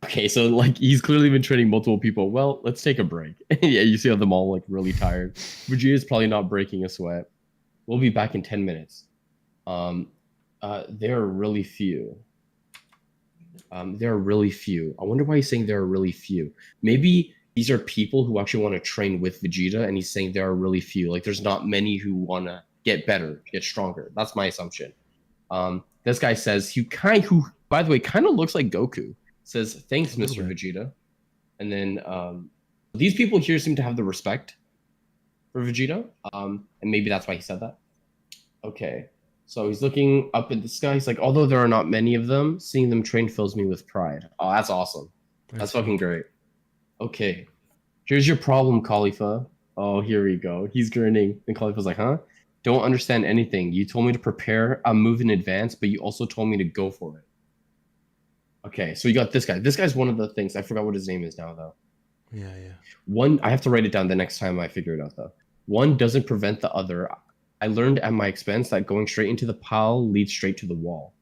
Okay, so like he's clearly been training multiple people. Well, let's take a break. Yeah, you see how them all like really tired. Vegeta's probably not breaking a sweat. We'll be back in 10 minutes. There are really few. There are really few. I wonder why he's saying there are really few. Maybe these are people who actually want to train with Vegeta, and he's saying there are really few. Like there's not many who want to get better, get stronger. That's my assumption. This guy says who by the way kind of looks like Goku. Says thanks, Mr. Vegeta, and then these people here seem to have the respect for Vegeta, and maybe that's why he said that. Okay. So he's looking up at the sky. He's like, although there are not many of them, seeing them train fills me with pride. Oh, that's awesome. That's fucking great. Okay. Here's your problem, Khalifa. Oh, here we go. He's grinning. And Khalifa's like, huh? Don't understand anything. You told me to prepare a move in advance, but you also told me to go for it. Okay, so you got this guy. This guy's one of the things. I forgot what his name is now, though. Yeah. One, I have to write it down the next time I figure it out, though. One doesn't prevent the other. I learned at my expense that going straight into the pile leads straight to the wall.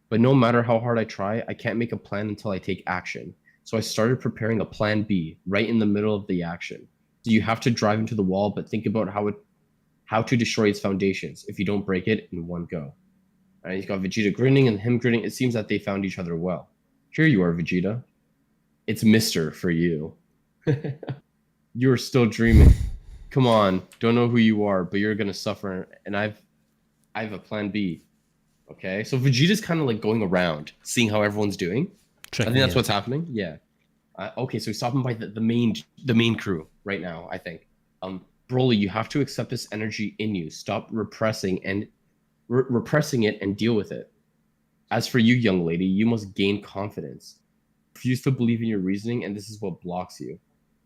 But no matter how hard I try, I can't make a plan until I take action. So I started preparing a plan B right in the middle of the action. So you have to drive into the wall, but think about how to destroy its foundations if you don't break it in one go. All right, he's got Vegeta grinning and him grinning. It seems that they found each other well. Here you are, Vegeta. It's Mister for you. You're still dreaming. Come on, don't know who you are, but you're gonna suffer, and I have a plan B. Okay, so Vegeta's kind of like going around, seeing how everyone's doing. I think that's what's happening. Yeah. Okay, so he's stopping by the main crew right now. I think. Broly, you have to accept this energy in you. Stop repressing it and deal with it. As for you, young lady, you must gain confidence. Refuse to believe in your reasoning, and this is what blocks you.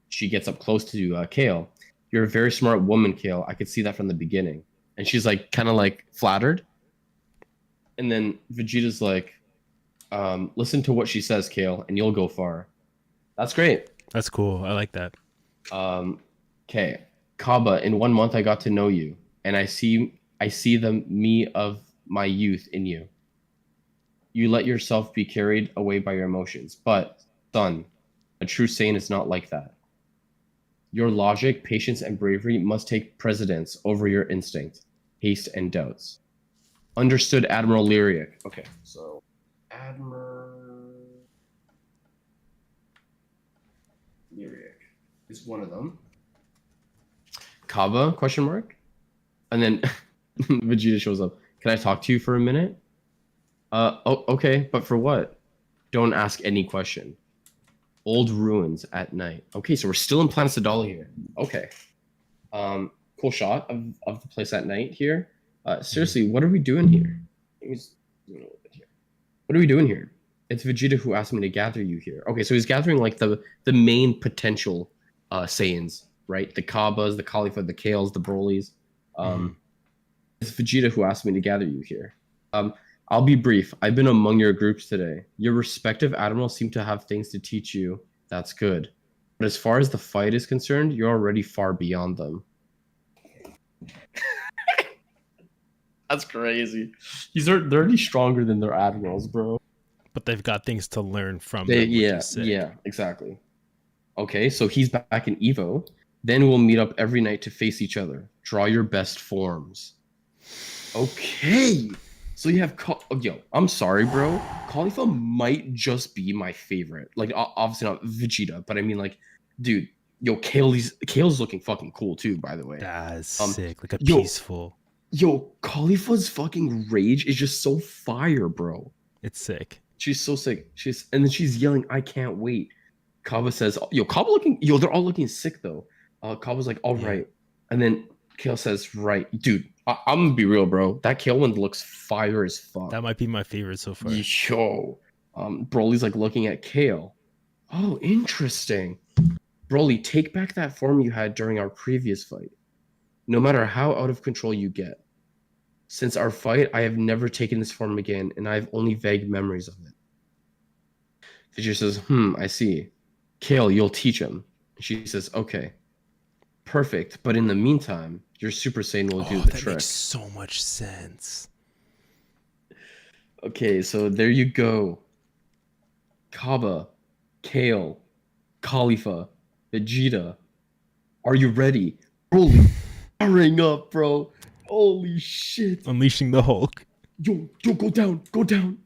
She gets up close to Kale. You're a very smart woman, Kale. I could see that from the beginning. And she's like, kind of like flattered. And then Vegeta's like, listen to what she says, Kale, and you'll go far. That's great. That's cool. I like that. Okay. Kaba, in 1 month I got to know you, and I see the me of my youth in you. You let yourself be carried away by your emotions. But, son, a true Saiyan is not like that. Your logic, patience, and bravery must take precedence over your instinct, haste, and doubts. Understood, Admiral Lyric. Okay, so Admiral Lyric is one of them. Kaba, question mark? And then Vegeta shows up. Can I talk to you for a minute? Oh, okay, but for what? Don't ask any question. Old ruins at night. Okay, so we're still in Planet Sadala here. Okay. Cool shot of the place at night here. Seriously, what are we doing here? Let me just zoom in a little bit here. What are we doing here? It's Vegeta who asked me to gather you here. Okay, so he's gathering like the main potential Saiyans, right? The Kabas, the Khalifa, the Kales, the Brolys. It's Vegeta who asked me to gather you here. I'll be brief. I've been among your groups today. Your respective admirals seem to have things to teach you. That's good. But as far as the fight is concerned, you're already far beyond them. That's crazy. They're already stronger than their admirals, bro. But they've got things to learn from them. Yeah, exactly. Okay, so he's back in Evo. Then we'll meet up every night to face each other. Draw your best forms. Okay. So you have yo, I'm sorry, bro. Khalifa might just be my favorite. Like, obviously not Vegeta, but I mean, like, dude, yo, Kale's looking fucking cool too, by the way. That's sick. Like a peaceful. Yo, Khalifa's fucking rage is just so fire, bro. It's sick. She's so sick. And then she's yelling, "I can't wait." Kaba says, "Yo, they're all looking sick though." Kaba's like, "All right," and then Kale says, "Right, dude." I'm gonna be real, bro. That Kale one looks fire as fuck. That might be my favorite so far. Yo, Broly's like looking at Kale. Oh, interesting. Broly, take back that form you had during our previous fight. No matter how out of control you get. Since our fight, I have never taken this form again, and I have only vague memories of it. Vegeta says, I see. Kale, you'll teach him. She says, okay. Perfect, but in the meantime, your Super Saiyan will do the trick. That makes so much sense. Okay, so there you go. Kaba, Kale, Khalifa, Vegeta. Are you ready? Broly, powering up, bro. Holy shit. Unleashing the Hulk. Yo, go down.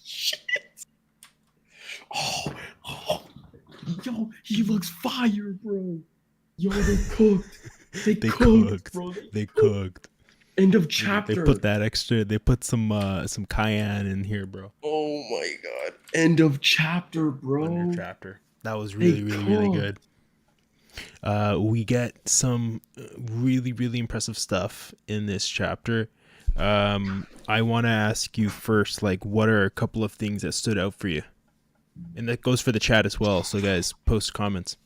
Shit. Oh, yo, he looks fire, bro. Yo, they cooked. They cooked, bro. They cooked. End of chapter. They put that extra. They put some cayenne in here, bro. Oh my god. End of chapter, bro. End of chapter. That was really good. We get some really, really impressive stuff in this chapter. I want to ask you first, like, what are a couple of things that stood out for you? And that goes for the chat as well. So, guys, post comments.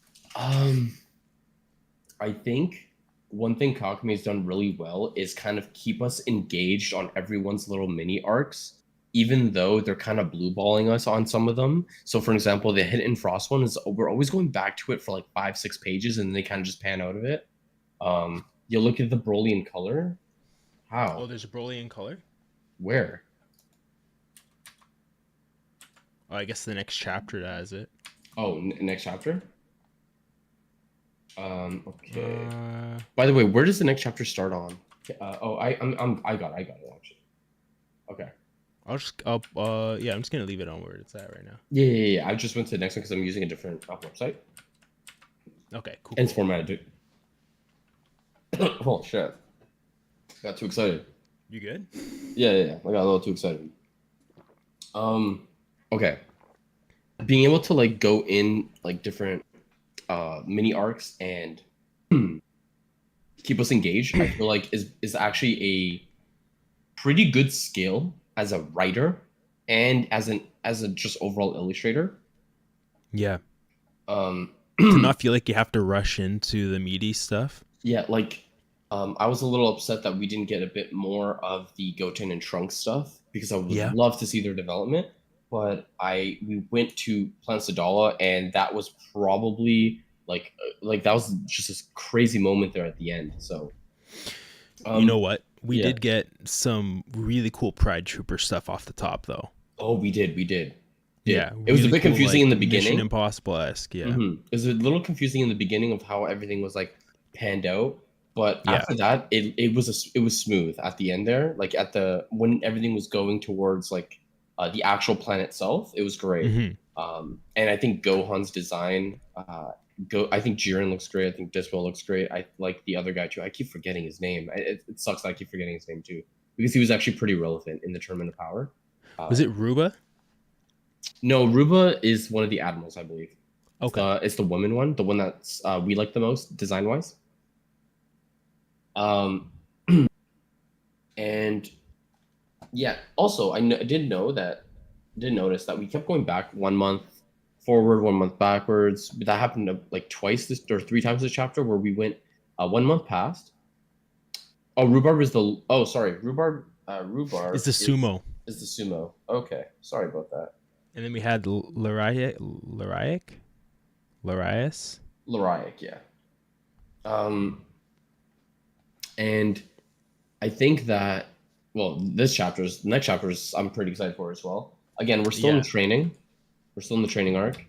I think one thing Kakumei's done really well is kind of keep us engaged on everyone's little mini arcs, even though they're kind of blue balling us on some of them. So, for example, the Hidden Frost one is we're always going back to it for like 5-6 pages, and they kind of just pan out of it. You look at the Broly in color. How? Oh, there's a Broly in color? Where? Oh, I guess the next chapter has it. Oh, next chapter? Okay. By the way, where does the next chapter start on? I got it actually. Okay. I'm just gonna leave it on where it's at right now. Yeah. I just went to the next one because I'm using a different website. Okay, cool. And it's formatted. Oh shit! Got too excited. You good? Yeah. I got a little too excited. Okay. Being able to like go in like different mini arcs and keep us engaged, I feel like is actually a pretty good skill as a writer and as a just overall illustrator. Yeah. To not feel like you have to rush into the meaty stuff. Yeah, like I was a little upset that we didn't get a bit more of the Goten and Trunks stuff because I would love to see their development. But we went to Planet Sadala, and that was probably like that was just this crazy moment there at the end. So you know what? We did get some really cool Pride Trooper stuff off the top, though. Oh, we did. Yeah, it was a bit confusing in the beginning. Mission Impossible-esque, yeah. Mm-hmm. It was a little confusing in the beginning of how everything was like panned out. But Yeah. after that, it was smooth at the end there. Like when everything was going towards like the actual plan itself, it was great. Hmm. And I think Gohan's design, I think Jiren looks great. I think Dispo looks great. I like the other guy too. I keep forgetting his name. It sucks that I keep forgetting his name too, because he was actually pretty relevant in the Tournament of Power. Was it Ruba? No, Ruba is one of the admirals, I believe. Okay. It's the woman one, the one that's we like the most design wise. And yeah, also I did notice that we kept going back 1 month forward, 1 month backwards. But that happened like twice or 3 times this chapter where we went 1 month past. Oh, rhubarb is the sorry, rhubarb It's the sumo. Is the sumo. Okay, sorry about that. And then we had Lariac, yeah. And I think that the next chapters I'm pretty excited for as well. Again, we're still in training. We're still in the training arc.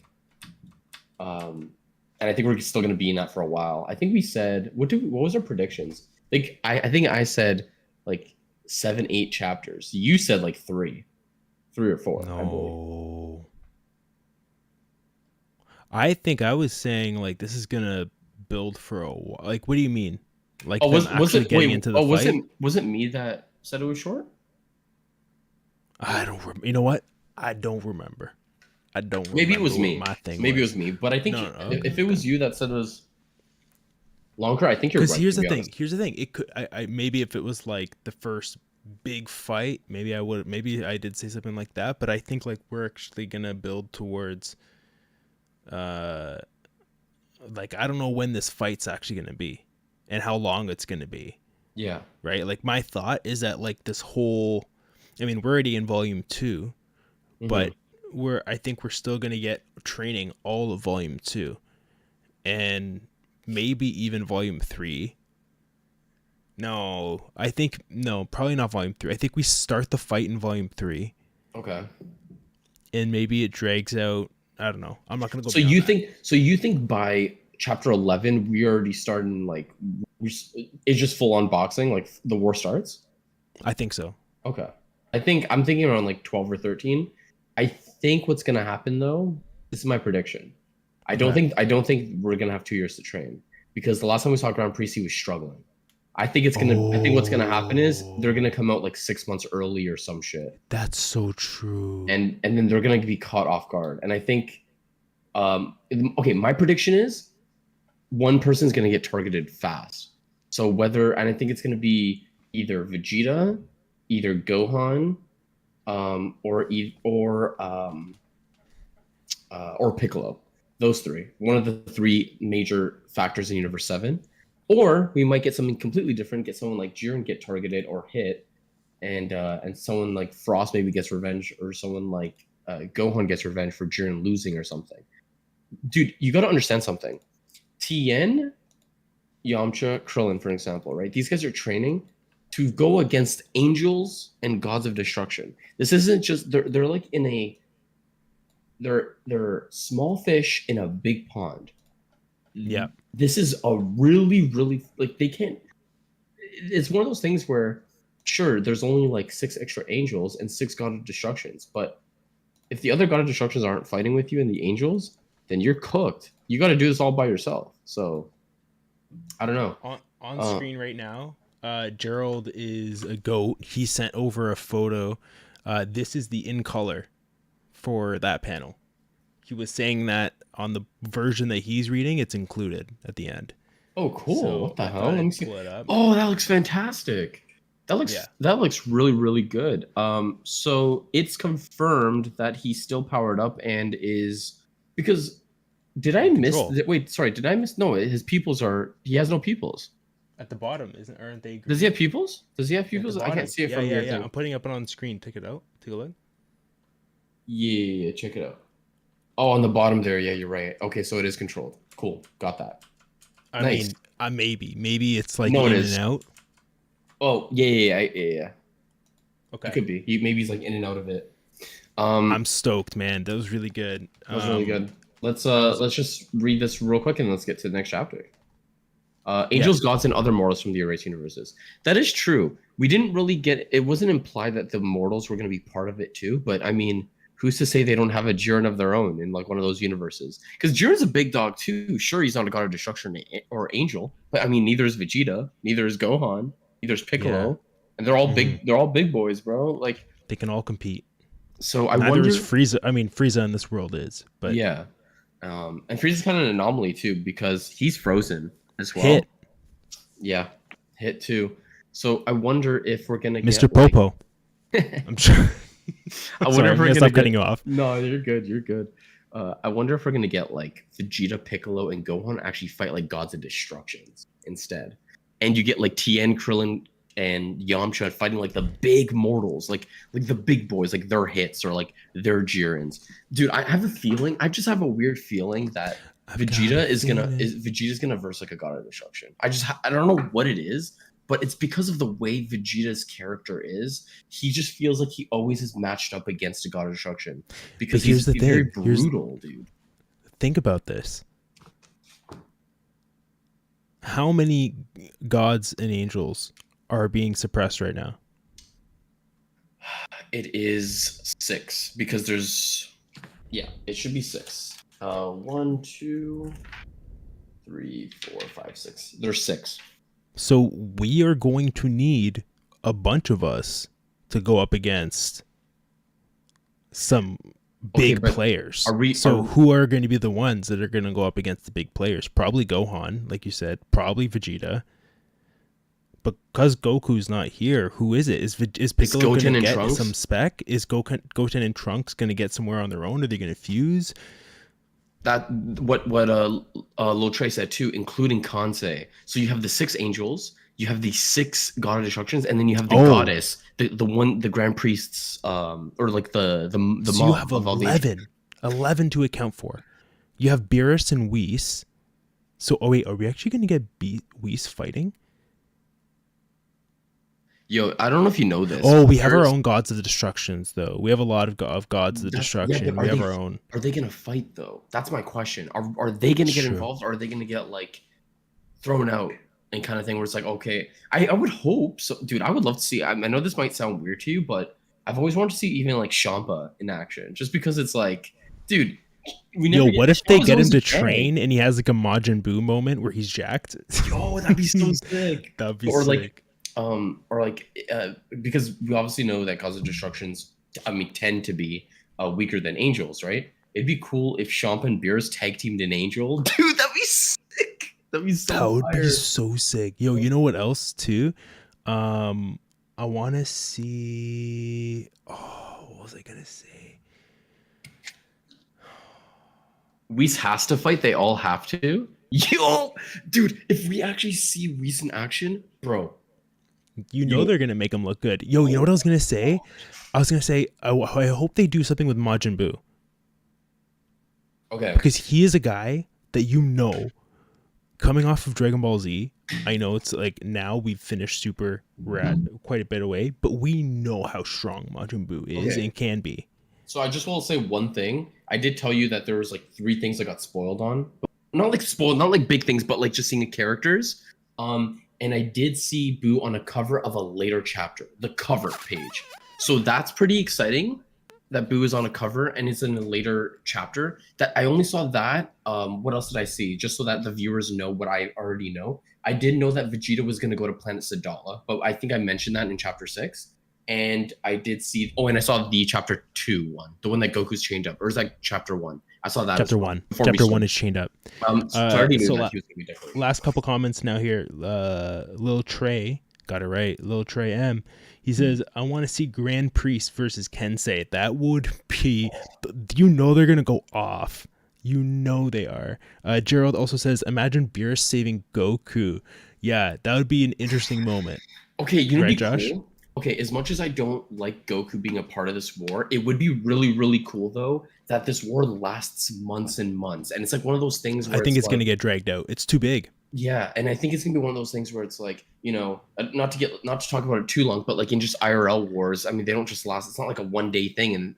And I think we're still going to be in that for a while. I think we said what was our predictions? Like I think I said like 7, 8 chapters. You said like 3 or 4. No. I believe. I think I was saying like this is gonna build for a while. Like, what do you mean? Like, was it getting into the fight? Was it me that said it was short? I don't remember. You know what? I don't remember. Maybe it was me. My thing. Maybe it was me. But I think if it was you that said it was longer, I think you're right. Because here's the thing. Here's the thing. It could. I maybe if it was like the first big fight, maybe I would. Maybe I did say something like that. But I think like we're actually gonna build towards. Like I don't know when this fight's actually gonna be, and how long it's gonna be. Yeah. Right. Like my thought is that like this whole. I mean, we're already in volume 2, but I think we're still gonna get training all of volume 2, and maybe even volume 3. No, probably not volume 3. I think we start the fight in volume 3. Okay. And maybe it drags out. I don't know. I'm not gonna go. So you think by chapter 11 we already starting like it's just full on boxing, like the war starts? I think so. Okay. I'm thinking around like 12 or 13. I think what's gonna happen though, this is my prediction. I don't think we're gonna have 2 years to train, because the last time we saw Grand Prix he was struggling. I think what's gonna happen is they're gonna come out like 6 months early or some shit. That's so true. And then they're gonna be caught off guard. And I think, okay, my prediction is one person's gonna get targeted fast. So and I think it's gonna be either Vegeta, either Gohan, or Piccolo. Those 3. One of the 3 major factors in Universe 7. Or we might get something completely different, get someone like Jiren get targeted or hit, and someone like Frost maybe gets revenge, or someone like Gohan gets revenge for Jiren losing or something. Dude, you got to understand something. Tien, Yamcha, Krillin, for example, right? These guys are training to go against angels and gods of destruction. This isn't just they're like in a they're small fish in a big pond. Yeah. This is a really, really like they can't. It's one of those things where, sure, there's only like 6 extra angels and 6 god of destructions, but if the other god of destructions aren't fighting with you and the angels, then you're cooked. You got to do this all by yourself. So, I don't know. On screen right now, Gerald is a goat. He sent over a photo. This is the in color for that panel. He was saying that on the version that he's reading, it's included at the end. Oh, cool! So what the hell? Let me see. Pull it up. Oh, that looks fantastic. That looks really, really good. So it's confirmed that he's still powered up and is, because did I miss? Wait, sorry, did I miss? No, his pupils are. He has no pupils. At the bottom, aren't they? Green? Does he have pupils? I can't see it from here. Yeah. I'm putting it up on screen. Take it out. Take a look. Yeah, check it out. Oh, on the bottom there. Yeah, you're right. Okay, so it is controlled. Cool, got that. I mean, maybe it's like in and out. Oh, yeah. Okay. It could be. Maybe he's like in and out of it. I'm stoked, man. That was really good. That was really good. Let's just read this real quick and let's get to the next chapter. Angels, gods, and other mortals from the erased universes. That is true. We didn't really get. It wasn't implied that the mortals were going to be part of it too. But I mean, who's to say they don't have a Jiren of their own in like one of those universes? Because Jiren's a big dog too. Sure, he's not a god of destruction or angel, but I mean, neither is Vegeta, neither is Gohan, neither is Piccolo, and they're all big. They're all big boys, bro. Like they can all compete. So I Neither wonder. is Frieza. I mean, Frieza in this world is, but Yeah, and Frieza's kind of an anomaly too because he's frozen as well. Hit. Yeah, hit too. So I wonder if we're gonna Mr. get Popo. I'm sure. I wonder if we're gonna stop cutting you off. No, you're good. You're good. I wonder if we're gonna get like Vegeta, Piccolo, and Gohan actually fight like gods of destructions instead, and you get like Tien, Krillin, and Yamcha fighting like the big mortals, like the big boys, like their hits or like their Jirens. Dude, I have a feeling. I just have a weird feeling that Vegeta's gonna verse like a god of destruction. I don't know what it is, but it's because of the way Vegeta's character is. He just feels like he always is matched up against a god of destruction because he's very brutal, dude. Think about this. How many gods and angels are being suppressed right now? It is 6 because it should be 6. 1, 2, 3, 4, 5, 6. There's 6. So we are going to need a bunch of us to go up against some big players. Who are going to be the ones that are going to go up against the big players? Probably Gohan, like you said. Probably Vegeta. But because Goku's not here, who is it? Is Piccolo going to get some spec? Is Goten and Trunks going to get somewhere on their own? Are they going to fuse? That what Lil Trey said too, including Kansei. So you have the 6 angels, you have the 6 god of destructions, and then you have the goddess, the grand priests, or like the so mom. You have 11 to account for. You have Beerus and Whis. So are we actually going to get Whis fighting? Yo, I don't know if you know this. Oh, we have our own gods of the destructions, though. We have a lot of gods of the destruction. We have our own. Are they gonna fight though? That's my question. Are they gonna get involved? Or are they gonna get like thrown out and kind of thing? Where it's like, okay, I would hope so, dude. I would love to see. I know this might sound weird to you, but I've always wanted to see even like Champa in action, just because it's like, dude. What if they get him to train and he has like a Majin Buu moment where he's jacked? Yo, that'd be so sick. That'd be sick. Because we obviously know that gods of destructions, tend to be weaker than angels, right? It'd be cool if Champa and Beerus tag teamed an angel. Dude, that'd be sick. That'd be so sick. Yo, you know what else too? I want to see. Oh, what was I gonna say? Whis has to fight. They all have to. Yo, dude, if we actually see Whis in action, bro. They're going to make him look good. Yo, you know what I was going to say? I was going to say, I hope they do something with Majin Buu. Okay. Because he is a guy that coming off of Dragon Ball Z, I know it's like now we've finished Super, we're at quite a bit away, but we know how strong Majin Buu is and can be. So I just want to say one thing. I did tell you that there was like 3 things I got spoiled on. Not like big things, but like just seeing the characters. And I did see Boo on a cover of a later chapter, the cover page. So that's pretty exciting that Boo is on a cover and it's in a later chapter. That I only saw that. What else did I see? Just so that the viewers know what I already know. I did know that Vegeta was going to go to Planet Sadala, but I think I mentioned that in chapter 6. And I did see. Oh, and I saw the chapter 2 one, the one that Goku's chained up, or is that chapter 1? I saw that. Chapter 1. Chapter 1 is chained up. Last couple comments now here. Lil Trey got it right. Lil Trey M. He says, "I want to see Grand Priest versus Kensei. That would be. They're gonna go off. They are." Gerald also says, "Imagine Beerus saving Goku. Yeah, that would be an interesting moment." Okay, right, Josh? Cool? Okay, as much as I don't like Goku being a part of this war, it would be really, really cool, though, that this war lasts months and months. And it's like one of those things where I think it's going to get dragged out. It's too big. Yeah, and I think it's going to be one of those things where it's like, not to talk about it too long, but like in just IRL wars, they don't just last. It's not like a one-day thing. And,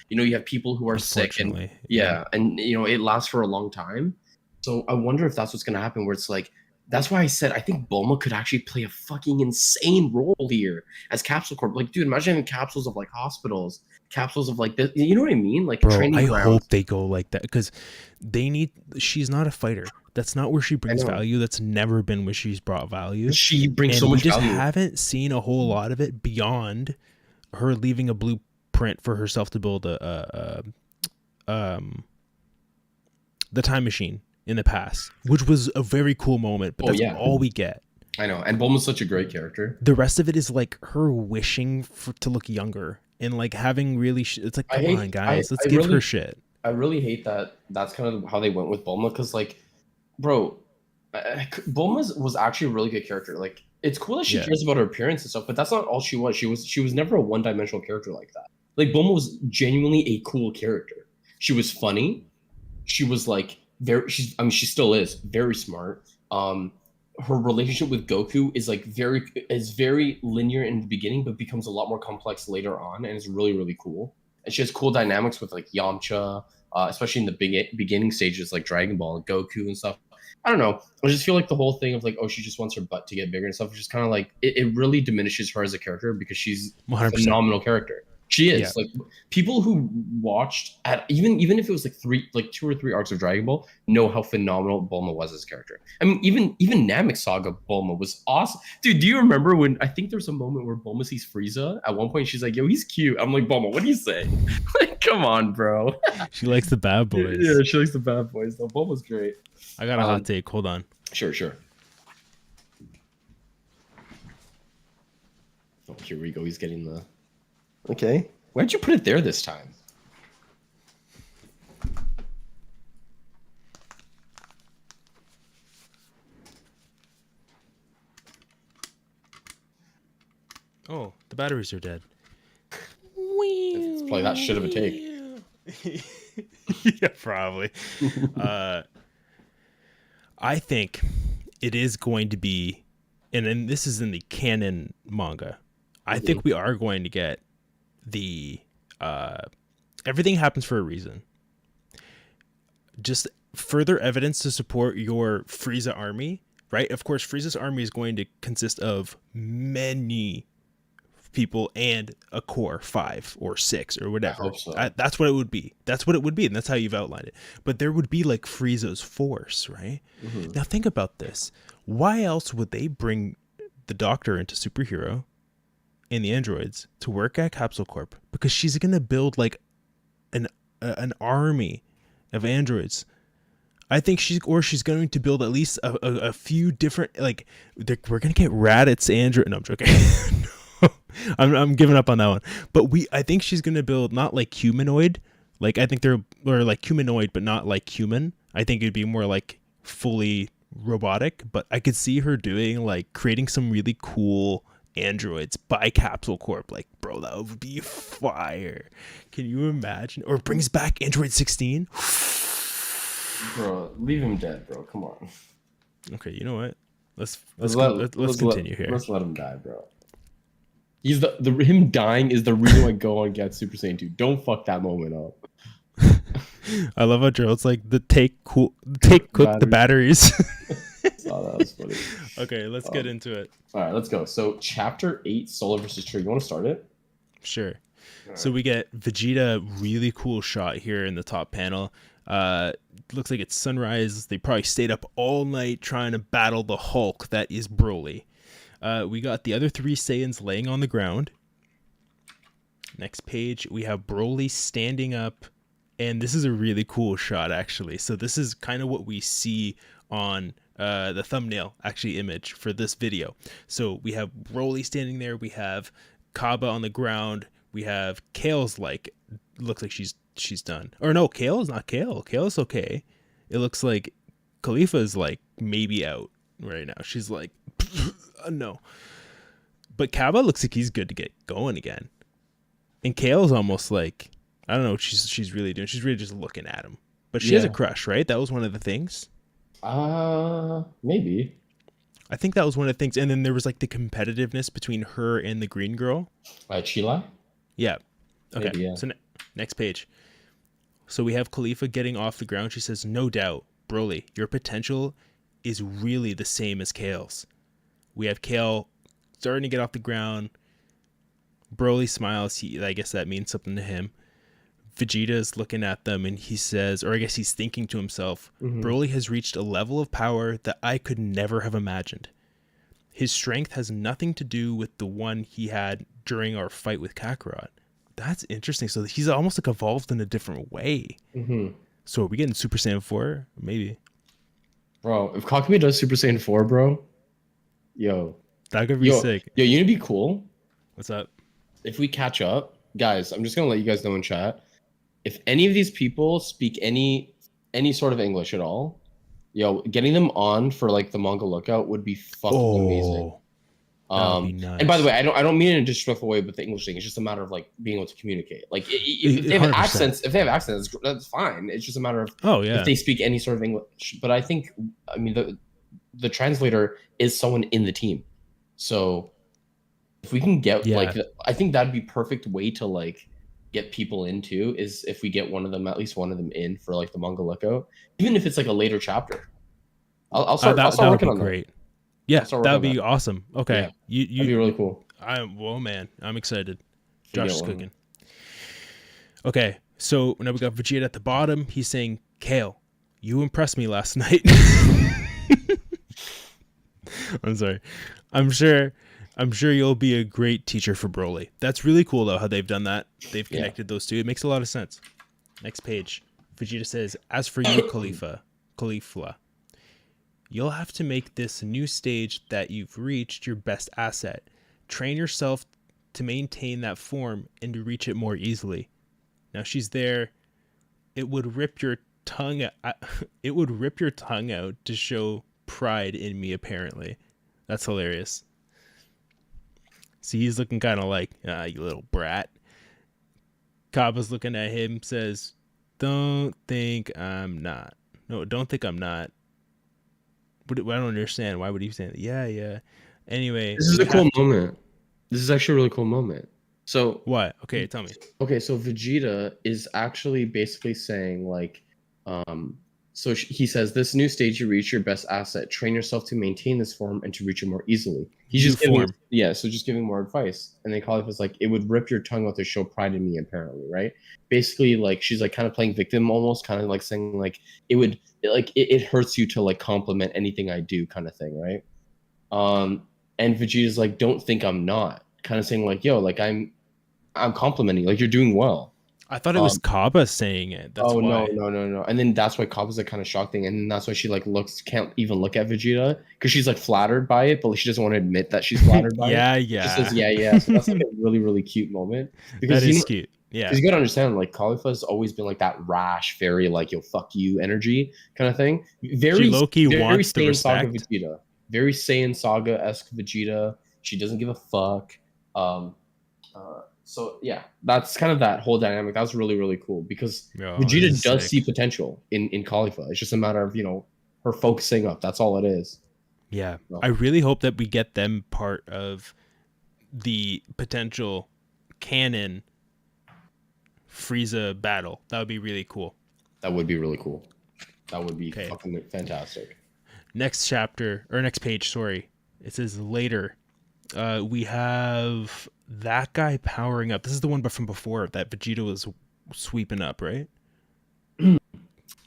you have people who are sick. And, and it lasts for a long time. So I wonder if that's what's going to happen, where it's like that's why I said I think Bulma could actually play a fucking insane role here as Capsule Corp. Like, dude, imagine having capsules of like hospitals, capsules of like this. You know what I mean? Like Bro, training I grounds. hope they go like that because she's not a fighter. That's not where she brings know. value. That's never been where she's brought value. She brings And so we much just value. haven't seen a whole lot of it beyond her leaving a blueprint for herself to build the time machine in the past, which was a very cool moment, but that's all we get. I know, and Bulma's such a great character. The rest of it is like her wishing to look younger and like having really it's like, come on guys, let's give her shit. I really hate that that's kind of how they went with Bulma, because like, bro, Bulma was actually a really good character. Like, it's cool that she cares about her appearance and stuff, but that's not all she was. She was never a one-dimensional character like that. Like, Bulma was genuinely a cool character. She was funny. She was like she still is very smart. Her relationship with Goku is like very linear in the beginning, but becomes a lot more complex later on, and it's really, really cool. And she has cool dynamics with like Yamcha, especially in the beginning stages like Dragon Ball and Goku and stuff. I don't know. I just feel like the whole thing of like, oh, she just wants her butt to get bigger and stuff, just kind of like it really diminishes her as a character, because she's 100%. A phenomenal character. She is like, people who watched at even if it was like 2 or 3 arcs of Dragon Ball know how phenomenal Bulma was as a character. I mean, even Namek Saga Bulma was awesome. Dude, do you remember when I think there's a moment where Bulma sees Frieza at one point? She's like, "Yo, he's cute." I'm like, Bulma, what do you say? Like, come on, bro. She likes the bad boys. Yeah, she likes the bad boys. Though Bulma's great. I got a hot take. Hold on. Sure. Oh, here we go. He's getting the. Okay. Why'd you put it there this time? Oh, the batteries are dead. It's probably that shit of a take. Yeah, probably. I think it is going to be, and then this is in the canon manga. I think we are going to get the everything happens for a reason. Just further evidence to support your Frieza army, right? Of course, Frieza's army is going to consist of many people and a core 5 or 6 or whatever. I hope so. That's what it would be. That's what it would be, and that's how you've outlined it. But there would be like Frieza's force, right? Mm-hmm. Now think about this. Why else would they bring the Doctor into Superhero and the androids to work at Capsule Corp? Because she's gonna build like an army of androids. I think she's going to build at least a few different, like, we're gonna get Raditz android. No, I'm joking. I'm giving up on that one. But I think she's gonna build not like humanoid, like I think they're like humanoid but not like human. I think it'd be more like fully robotic. But I could see her doing like creating some really cool androids by Capsule Corp. Like, bro, that would be fire. Can you imagine? Or brings back Android 16. Bro, leave him dead, bro. Come on. Okay, you know what? Let's continue here. Let's let him die, bro. He's him dying is the reason why Gohan gets Super Saiyan 2. Don't fuck that moment up. I love how Gerald's like cook the batteries. Oh, that was funny. Okay, let's get into it. All right, let's go. So, Chapter 8, Solar versus Tree. You want to start it? Sure. So we get Vegeta, really cool shot here in the top panel. Looks like it's sunrise. They probably stayed up all night trying to battle the Hulk that is Broly. We got the other 3 Saiyans laying on the ground. Next page, we have Broly standing up. And this is a really cool shot, actually. So this is kind of what we see on the thumbnail, actually, image for this video. So we have Broly standing there. We have Kaba on the ground. We have Kale's like, looks like she's done. Or no, Kale is not Kale. Kale's okay. It looks like Khalifa is like maybe out right now. She's like, no. But Kaba looks like he's good to get going again. And Kale's almost like, I don't know what she's really doing. She's really just looking at him. But she has a crush, right? That was one of the things. Maybe. I think that was one of the things. And then there was like the competitiveness between her and the green girl. Chila? Yeah. Okay. Maybe, yeah. So next page. So we have Khalifa getting off the ground. She says, "No doubt, Broly, your potential is really the same as Kale's. We have Kale starting to get off the ground. Broly smiles. I guess that means something to him. Vegeta's looking at them and he says, or I guess he's thinking to himself, Broly has reached a level of power that I could never have imagined. His strength has nothing to do with the one he had during our fight with Kakarot. That's interesting. So he's almost like evolved in a different way. So are we getting Super Saiyan 4? Maybe. Bro, if Kakumei does Super Saiyan 4, bro, yo. That could be sick. Yo, you know, be cool? What's up? If we catch up, guys, I'm just going to let you guys know in chat. If any of these people speak any sort of English at all, yo, getting them on for like the manga lookout would be fucking amazing. That'd be nice. And by the way, I don't mean it in a disrespectful way with the English thing. It's just a matter of like being able to communicate. Like if they have accents, that's fine. It's just a matter of if they speak any sort of English. But I think, I mean, the translator is someone in the team. So if we can get like, I think that'd be perfect way to like get people into is if we get at least one of them in for like the manga lookout, even if it's like a later chapter. I'll start working on that. Yeah, that would be awesome. Okay, yeah, that'd be really cool. Man, I'm excited. Josh is cooking. Okay, so now we got Vegeta at the bottom. He's saying, "Kale, you impressed me last night." I'm sorry. I'm sure you'll be a great teacher for Broly. That's really cool though how they've done that. They've connected those two. It makes a lot of sense. Next page. Vegeta says, "As for you, Caulifla, you'll have to make this new stage that you've reached your best asset. Train yourself to maintain that form and to reach it more easily." Now she's there. It would rip your tongue out to show pride in me, apparently. That's hilarious. See, he's looking kind of like, you little brat. Kabba's looking at him, says, don't think I'm not. No, don't think I'm not. But I don't understand. Why would he say that? Yeah. Anyway. This is a cool moment. This is actually a really cool moment. So what? Okay, tell me. Okay, so Vegeta is actually basically saying like, so he says, this new stage you reach your best asset. Train yourself to maintain this form and to reach it more easily. He's just giving more advice. And then Caulifla's like, it would rip your tongue out to show pride in me, apparently, right? Basically, like she's like kind of playing victim almost, kind of like saying like it hurts you to like compliment anything I do, kind of thing, right? And Vegeta's like, don't think I'm not, kind of saying like, yo, like I'm complimenting, like you're doing well. I thought it was Kabba saying it. That's why. No. And then that's why Kabba's like kind of shocked thing, and then that's why she like can't even look at Vegeta because she's like flattered by it, but she doesn't want to admit that she's flattered by it. Yeah. She says, yeah. So that's like a really, really cute moment. Because that is cute. Yeah. Because you gotta understand, like Caulifla's always been like that rash, very like yo fuck you energy kind of thing. Very low-key wants the respect. Saga Vegeta. Very Saiyan Saga-esque Vegeta. She doesn't give a fuck. So yeah, that's kind of that whole dynamic. That was really, really cool because Vegeta does see potential in Caulifla. It's just a matter of, her focusing up. That's all it is. Yeah. So. I really hope that we get them part of the potential canon Frieza battle. That would be really cool. That would be really cool. That would be fucking fantastic. Next page, sorry. It says later. We have that guy powering up. This is the one from before that Vegeta was sweeping up, right?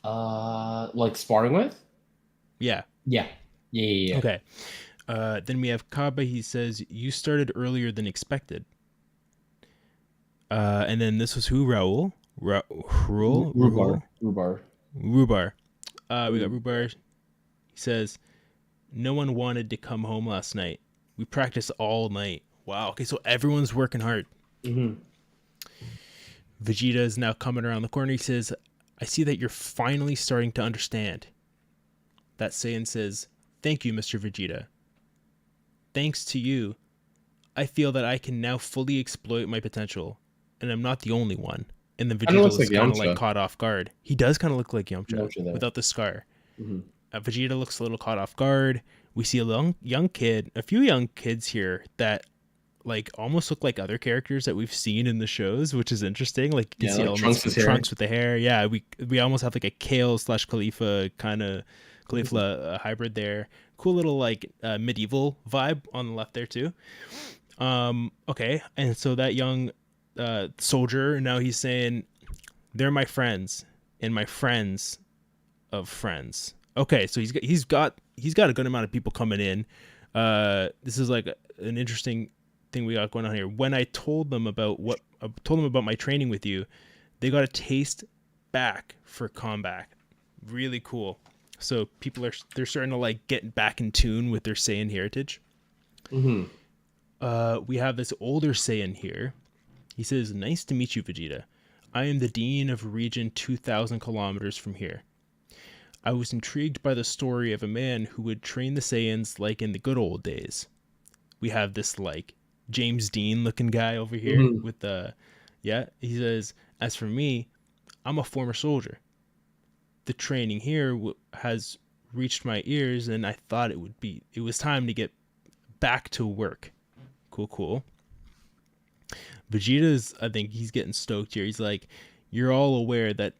Like sparring with? Yeah. Okay. Then we have Kabba. He says, you started earlier than expected. And then this was who? Raul? Rubar. We got Rubar. He says, no one wanted to come home last night. We practiced all night. Wow. Okay, so everyone's working hard. Mm-hmm. Vegeta is now coming around the corner. He says, I see that you're finally starting to understand. That Saiyan says, thank you, Mr. Vegeta. Thanks to you, I feel that I can now fully exploit my potential. And I'm not the only one. And then Vegeta was kind of like caught off guard. He does kind of look like Yamcha without the scar. Mm-hmm. Vegeta looks a little caught off guard. We see a few young kids here that like almost look like other characters that we've seen in the shows, which is interesting. Like you can see elements of Trunks with the hair. Yeah, we almost have like a Kale / Khalifa kind of Caulifla hybrid there. Cool little like medieval vibe on the left there too. Okay, and so that young soldier, now he's saying they're my friends and my friends of friends. Okay, so he's got a good amount of people coming in. This is like an interesting thing we got going on here. When I told them about my training with you, they got a taste back for combat. Really cool. So they're starting to like get back in tune with their Saiyan heritage. We have this older Saiyan here. He says, "Nice to meet you, Vegeta. I am the Dean of Region 2,000 kilometers from here. I was intrigued by the story of a man who would train the Saiyans like in the good old days." We have this like James Dean looking guy over here with the, he says, "As for me, I'm a former soldier. The training here has reached my ears and I thought it was time to get back to work." Cool. Vegeta's, I think he's getting stoked here. He's like, "You're all aware that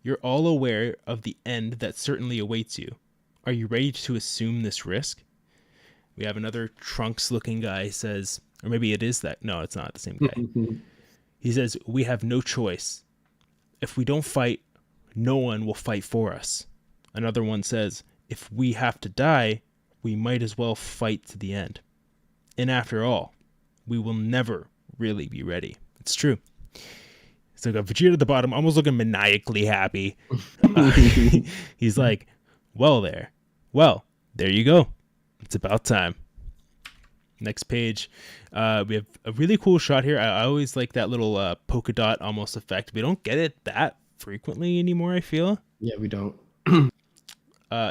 you're all aware of the end that certainly awaits you. Are you ready to assume this risk?" We have another Trunks looking guy says, or maybe it is that. No, it's not the same guy. He says, "We have no choice. If we don't fight, no one will fight for us." Another one says, "If we have to die, we might as well fight to the end. And after all, we will never really be ready." It's true. So got Vegeta at the bottom, almost looking maniacally happy. He's like, well, there you go. It's about time. Next page. We have a really cool shot here. I always like that little polka dot almost effect. We don't get it that frequently anymore, I feel. Yeah, we don't.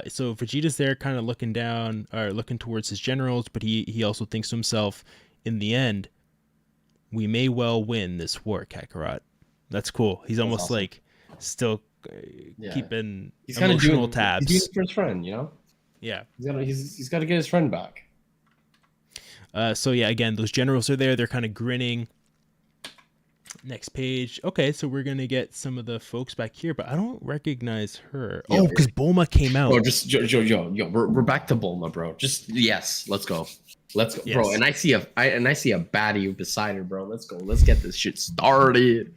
So Vegeta's there kind of looking down or looking towards his generals, but he also thinks to himself, in the end, we may well win this war, Kakarot. That's cool. He's almost awesome. Like still keeping emotional tabs. He's doing it for his friend, you know? Yeah. He's got to get his friend back. So yeah, again, those generals are there. They're kind of grinning. Next page. Okay, so we're gonna get some of the folks back here, but I don't recognize her. Yeah, because Bulma came out. Oh, just yo, we're back to Bulma, bro. Just let's go, yes. Bro. And I see a baddie beside her, bro. Let's go. Let's get this shit started.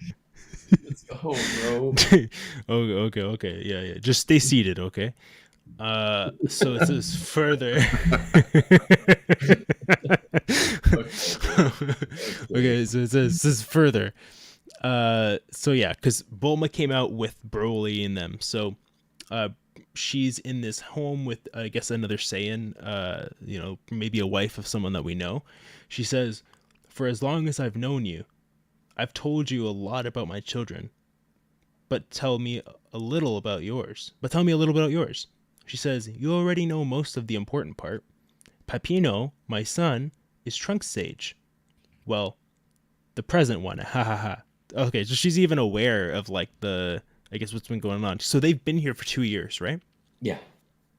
Let's go, bro. Okay. Yeah. Just stay seated, okay? So it says further. Okay, so it says further. So yeah, because Bulma came out with Broly in them. So she's in this home with, I guess, another Saiyan, maybe a wife of someone that we know. She says, "For as long as I've known you, I've told you a lot about my children, but tell me a little about yours. She says, "You already know most of the important part. Papino, my son, is Trunks' sage. Well, the present one, ha ha ha." Okay, so she's even aware of like what's been going on. So they've been here for 2 years, right? Yeah.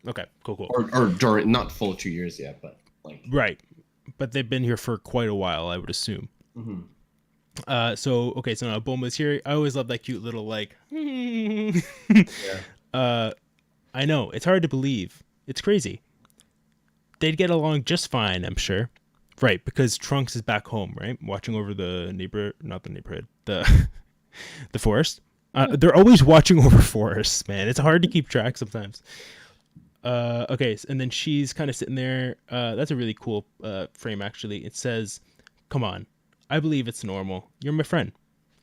Okay, cool. Or during, not full 2 years yet, but like. Right, but they've been here for quite a while, I would assume. Mm-hmm. So now Bulma's here. I always love that cute little like. Yeah. I know, it's hard to believe. It's crazy. They'd get along just fine, I'm sure. Right, because Trunks is back home, right? Watching over the the forest. They're always watching over forests, man. It's hard to keep track sometimes. Okay, and then she's kind of sitting there. That's a really cool frame, actually. It says, "Come on, I believe it's normal. You're my friend."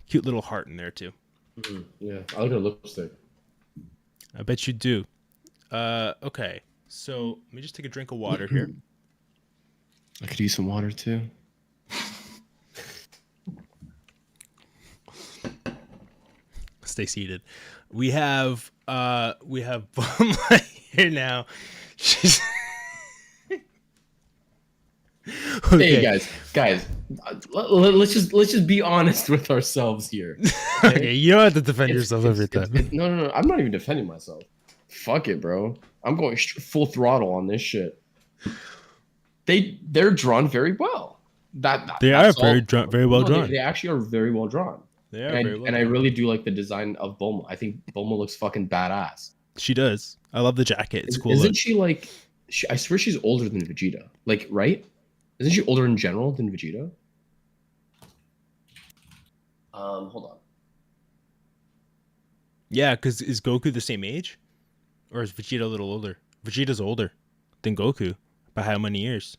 Cute little heart in there, too. Mm-hmm. Yeah, I like her lipstick. I bet you do. Okay, so let me just take a drink of water here. I could use some water too. Stay seated. We have Bulma here now. She's okay. Hey guys, let's just be honest with ourselves here. Okay, you don't have to defend yourself every time. No, I'm not even defending myself. Fuck it, bro. I'm going full throttle on this shit. They're drawn very well. They are very well drawn. They actually are very well drawn. They are very well drawn. I really do like the design of Bulma. I think Bulma looks fucking badass. She does. I love the jacket. It's cool. Isn't she like? I swear she's older than Vegeta. Like, right? Isn't she older in general than Vegeta? Hold on. Yeah, because is Goku the same age? Or is Vegeta a little older? Vegeta's older than Goku. By how many years?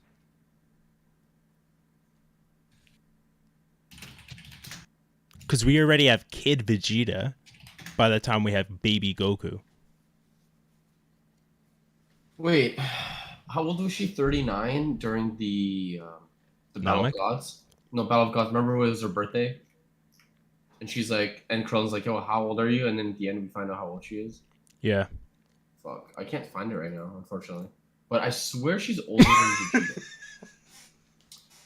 Because we already have kid Vegeta by the time we have baby Goku. Wait, how old was she? 39 during the Battle of Namek? Gods? No, Battle of Gods. Remember when it was her birthday? And she's like, and Krillin's like, yo, how old are you? And then at the end, we find out how old she is. Yeah. Fuck, I can't find it right now, unfortunately. But I swear she's older than Vegeta.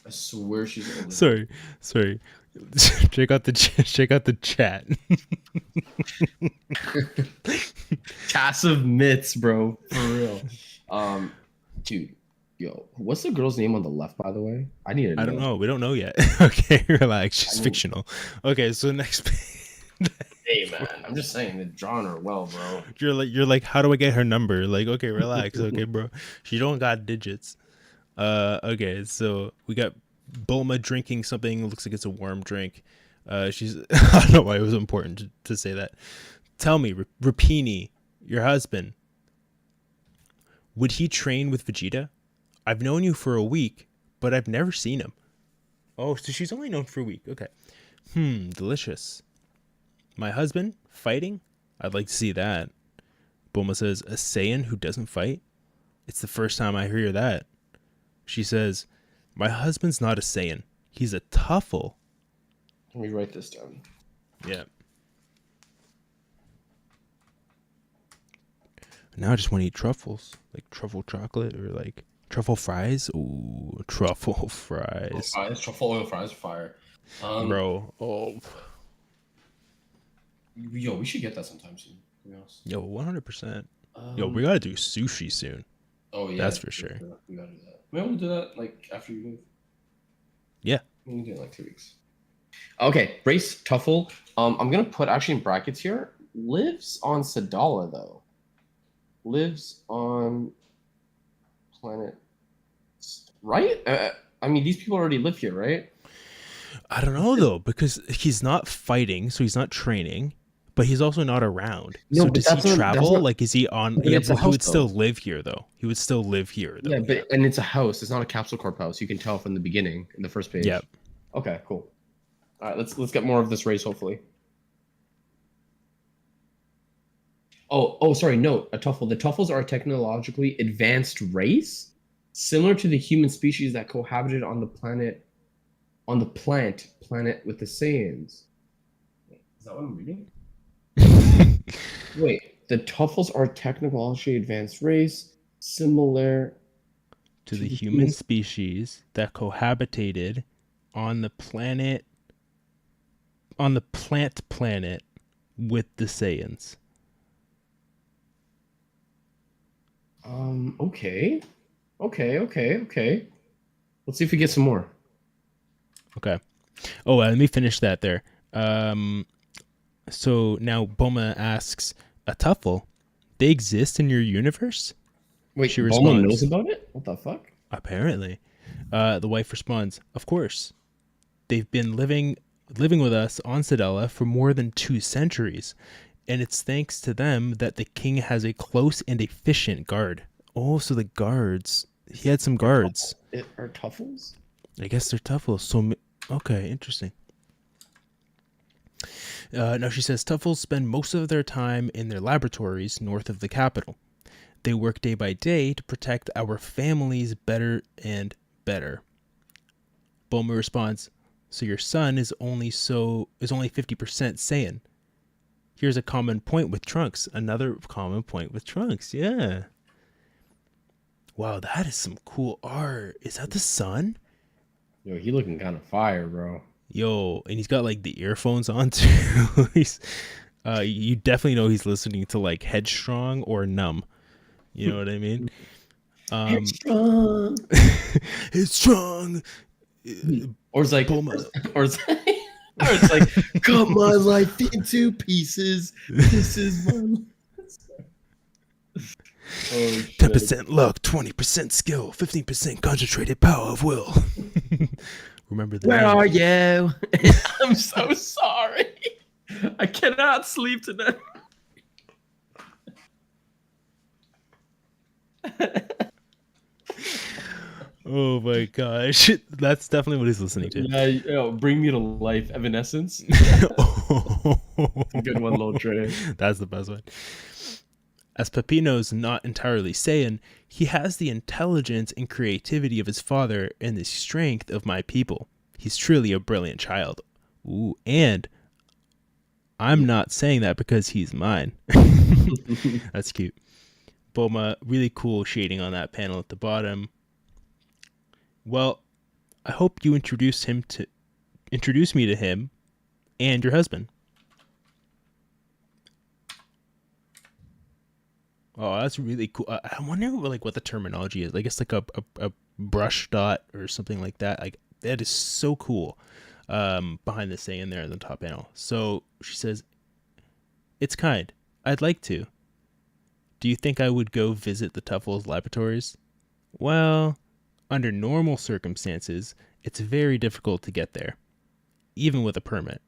I swear she's older. Sorry. check out the chat. Passive myths, bro, for real. Dude, yo, what's the girl's name on the left, by the way? I need to know. I don't know. We don't know yet. Okay, relax. She's fictional. Okay, so next. Hey man, I'm just saying they're drawing her well, bro. You're like, how do I get her number? Like, okay, relax. Okay, bro. She don't got digits. Okay, so we got Bulma drinking something. Looks like it's a warm drink. She's I don't know why it was important to say that. Tell me, Rapini, your husband, would he train with Vegeta? I've known you for a week, but I've never seen him. Oh, so she's only known for a week. Okay. Delicious. My husband fighting? I'd like to see that. Bulma says, a Saiyan who doesn't fight? It's the first time I hear that. She says, my husband's not a Saiyan. He's a Tuffle. Let me write this down. Yeah. Now I just want to eat truffles. Like truffle chocolate or like truffle fries. Ooh, truffle fries. Truffle oil fries are fire. Bro. Oh. Yo, we should get that sometime soon. Yo, 100%. Yo, we gotta do sushi soon. Oh yeah, that's for sure. We gotta do that. Maybe we'll do that like after you move. Yeah, we can do it in like 2 weeks. Okay, Race Tuffle. I'm gonna put actually in brackets here. Lives on Sadala though. Lives on planet. Right? I mean, these people already live here, right? I don't know though, because he's not fighting, so he's not training. But he's also not around. No, so does he travel? Like, is he on? Yeah, but he would still live here, though. He would still live here, though. Yeah, and it's a house. It's not a Capsule Corp house. You can tell from the beginning in the first page. Yeah. Okay, cool. All right, let's get more of this race, hopefully. Oh, sorry. No, a Tuffle. The Tuffles are a technologically advanced race, similar to the human species that cohabited on the plant with the Saiyans. Is that what I'm reading? Wait, the Tuffles are a technologically advanced race similar to the human species that cohabitated on the plant planet with the Saiyans. Okay. Let's see if we get some more. Okay. Oh, let me finish that there. So now Bulma asks, a Tuffle, they exist in your universe? Wait, she responds, Bulma knows about it? What the fuck? Apparently. The wife responds, of course. They've been living with us on Sadala for more than 2 centuries, and it's thanks to them that the king has a close and efficient guard. Oh, so the guards. He had some guards. Are Tuffles? I guess they're Tuffles. So, okay, interesting. Now she says Tuffles spend most of their time in their laboratories north of the capital. They work day by day to protect our families better and better. Bulma responds, so your son is only 50% Saiyan. Here's a common point with Trunks. Another common point with Trunks. Yeah. Wow, that is some cool art. Is that the sun? Yo, he looking kind of fire, bro. Yo, and he's got like the earphones on too. You definitely know he's listening to like Headstrong or Numb. You know what I mean? Headstrong. Headstrong. Or it's like, or it's like, cut my life into pieces. This is my life. Oh shit. 10% luck, 20% skill, 15% concentrated power of will. Remember the Where name. are you? I'm so sorry. I cannot sleep tonight. Oh my gosh. That's definitely what he's listening to. Yeah, bring me to life, Evanescence. Good one, Lil Dre. That's the best one. As Peppino's not entirely Saiyan, he has the intelligence and creativity of his father and the strength of my people. He's truly a brilliant child. Ooh, and I'm not saying that because he's mine. That's cute. Bulma, really cool shading on that panel at the bottom. Well, I hope you introduce me to him and your husband. Oh, that's really cool. I wonder what the terminology is. I guess like a brush dot or something like that. Like that is so cool. Behind the saying there in the top panel. So she says, "It's kind. I'd like to. Do you think I would go visit the Tuffles laboratories? Well, under normal circumstances, it's very difficult to get there, even with a permit."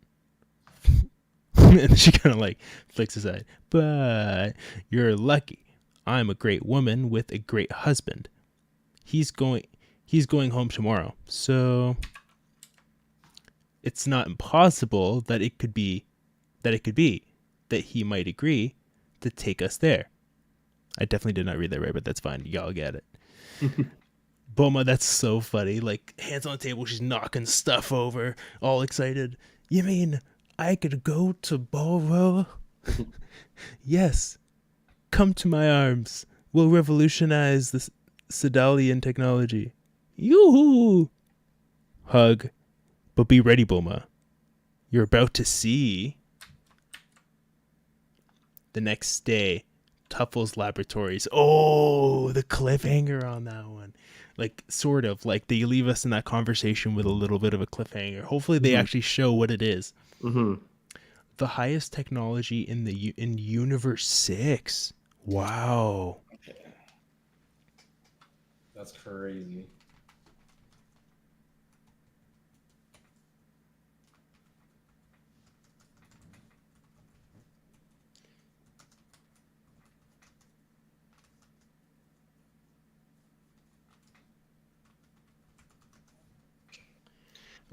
And she kind of like flicks aside. "But you're lucky. I'm a great woman with a great husband. He's going home tomorrow. So it's not impossible that it could be that he might agree to take us there." I definitely did not read that right, but that's fine. Y'all get it. Bulma, that's so funny. Like, hands on the table, she's knocking stuff over, all excited. "You mean I could go to Boro?" "Yes. Come to my arms. We'll revolutionize the Sedalian technology." Yoo-hoo! Hug. But be ready, Bulma. You're about to see. The next day, Tuffles Laboratories. Oh, the cliffhanger on that one. Like, sort of. Like, they leave us in that conversation with a little bit of a cliffhanger. Hopefully they actually show what it is. Mm-hmm. The highest technology in Universe 6. Wow. That's crazy.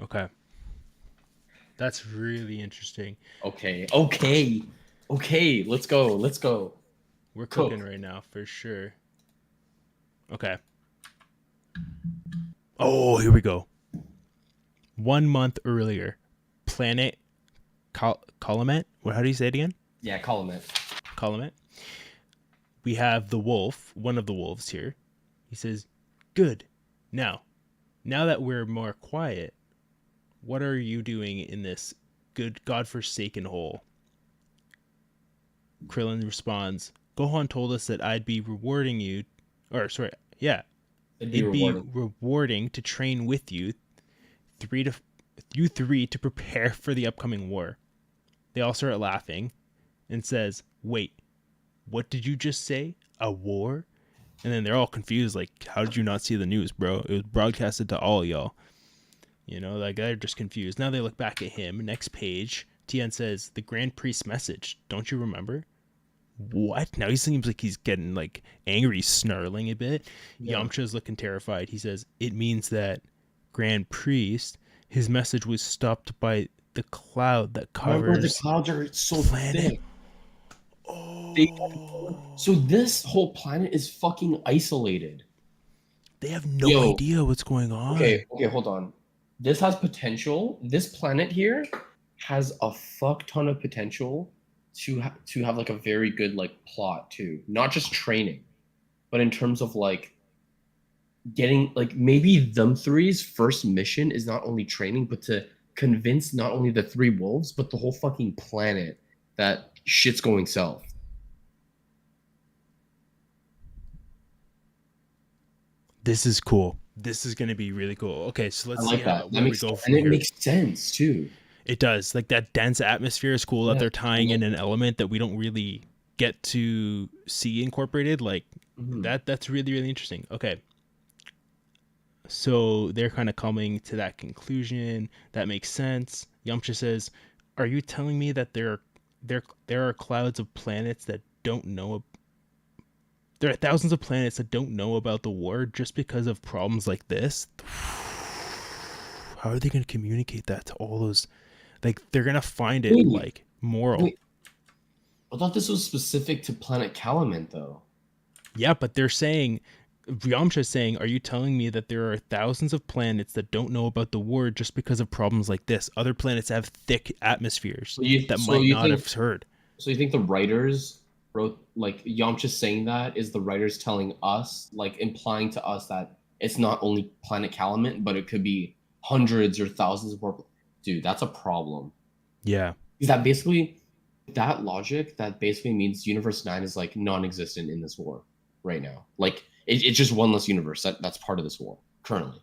Okay. That's really interesting. Okay. Let's go. We're Cook. cooking right now for sure. Okay. Oh, here we go. 1 month earlier, planet Colomet. How do you say it again? Yeah, call him it. Colomet. We have the wolf, one of the wolves here. He says, "Good. Now that we're more quiet, what are you doing in this good godforsaken hole?" Krillin responds, "Gohan told us that I'd be rewarding you, or sorry, yeah, it'd be rewarding to train with you three to prepare for the upcoming war." They all start laughing and says, "Wait, what did you just say? A war?" And then they're all confused, like, "How did you not see the news, bro? It was broadcasted to all y'all." You know, like, they're just confused. Now they look back at him. Next page, Tien says, "The Grand Priest's message. Don't you remember?" What? Now he seems like he's getting, like, angry, snarling a bit. Yeah. Yamcha's looking terrified. He says, "It means that Grand Priest, his message was stopped by the cloud that covers the clouds are so planet." thick. Oh. So this whole planet is fucking isolated. They have no idea what's going on. Okay, hold on. This has potential. This planet here has a fuck ton of potential to have like a very good like plot too. Not just training, but in terms of like getting like maybe them three's first mission is not only training, but to convince not only the three wolves, but the whole fucking planet that shit's going south. This is cool. This is going to be really cool. Okay, so let's see where we go from here. It makes sense too. It does. Like, that dense atmosphere is cool that they're tying in an element that we don't really get to see incorporated, like Mhm. that's really, really interesting. Okay. So they're kind of coming to that conclusion. That makes sense. Yamcha says, "Are you telling me that there are clouds of planets that don't know? There are thousands of planets that don't know about the war just because of problems like this? How are they going to communicate that to all those? Like, they're going to find it Wait, like moral." wait. I thought this was specific to Planet Calamant, though. Yeah, but they're saying, Yamcha's saying, "Are you telling me that there are thousands of planets that don't know about the war just because of problems like this? Other planets have thick atmospheres that So might you not think have heard." so you think the writers wrote like Yamcha saying that is the writers telling us, like implying to us that it's not only Planet Calamant, but it could be hundreds or thousands of more. Dude, that's a problem. Yeah. Is that basically that logic? That basically means Universe 9 is like non-existent in this war right now. Like it's just one less universe that's part of this war currently.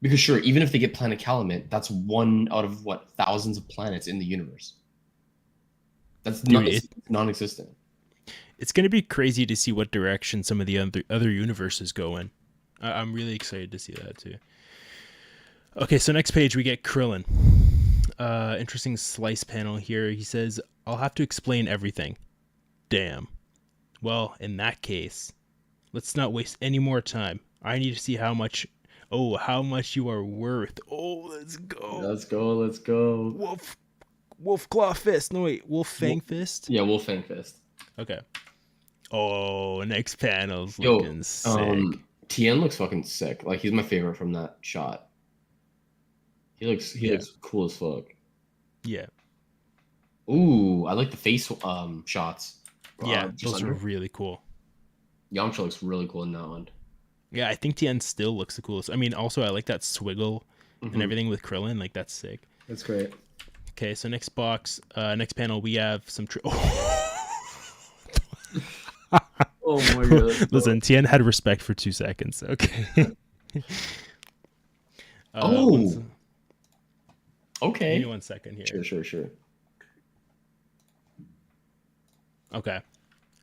Because sure, even if they get Planet Calamant, that's one out of what thousands of planets in the universe. That's Dude, not it's non-existent. it's going to be crazy to see what direction some of the other universes go in. I'm really excited to see that too. Okay, so next page we get Krillin. Interesting slice panel here. He says, "I'll have to explain everything." Damn. Well, in that case, let's not waste any more time. I need to see how much you are worth. Oh, let's go. Let's go. Let's go. Wolf Claw Fist. No, wait. Wolf Fang Fist? Yeah, Wolfang Fist. Okay. Oh, next panel's Yo, looking sick. Tien looks fucking sick. Like he's my favorite from that shot. He looks cool as fuck. Yeah. Ooh, I like the face shots. Yeah, just those under. are really cool. Yamcha looks really cool in that one. Yeah, I think Tien still looks the coolest. I mean, also I like that swiggle and everything with Krillin. Like, that's sick. That's great. Okay, so next panel, we have some... Oh my god. Listen, Tien had respect for 2 seconds. Okay. Okay. Give me 1 second here. Sure. Okay.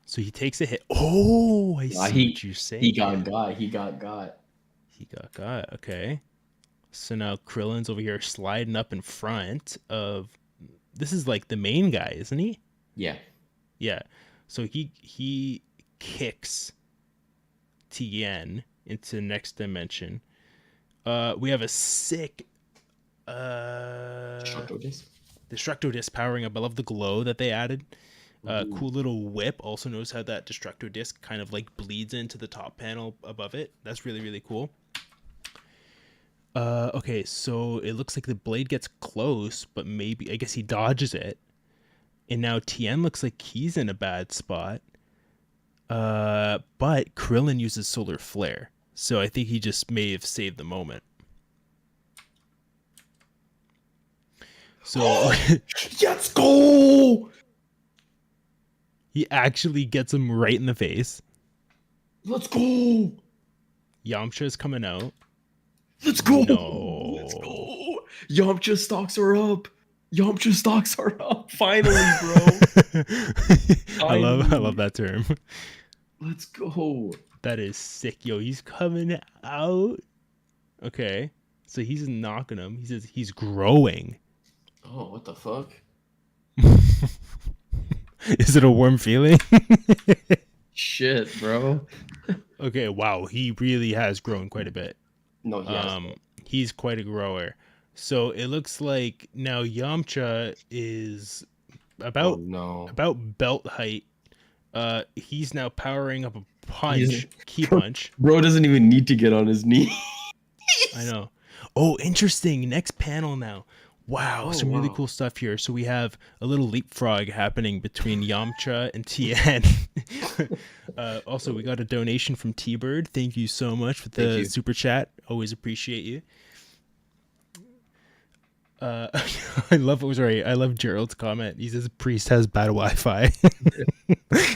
So he takes a hit. Oh, I see what you're saying. He got got. He got. Okay. So now Krillin's over here sliding up in front of... This is like the main guy, isn't he? Yeah. Yeah. So he kicks Tien into the next dimension. We have a sick Destructo Disc powering up. I love the glow that they added. Cool little whip. Also notice how that Destructo Disc kind of like bleeds into the top panel above it. That's really, really cool. Okay, so it looks like the blade gets close, but maybe, I guess he dodges it. And now Tien looks like he's in a bad spot. But Krillin uses Solar Flare. So I think he just may have saved the moment. So Let's go! He actually gets him right in the face. Let's go! Yamcha's coming out. Let's go! No. Let's go! Yamcha stocks are up. Finally, bro. I love that term. Let's go. That is sick. Yo, he's coming out. Okay. So he's knocking him. He says he's growing. Oh, what the fuck? Is it a warm feeling? Shit, bro. Okay, wow. He really has grown quite a bit. No, he has. He's quite a grower. So it looks like now Yamcha is about belt height. He's now powering up a punch, key punch. Bro doesn't even need to get on his knee. I know. Oh, interesting. Next panel now. Wow, some really cool stuff here. So we have a little leapfrog happening between Yamcha and Tien. Also, we got a donation from T-Bird. Thank you so much for the super chat. Always appreciate you. I love Gerald's comment. He says Priest has bad Wi-Fi.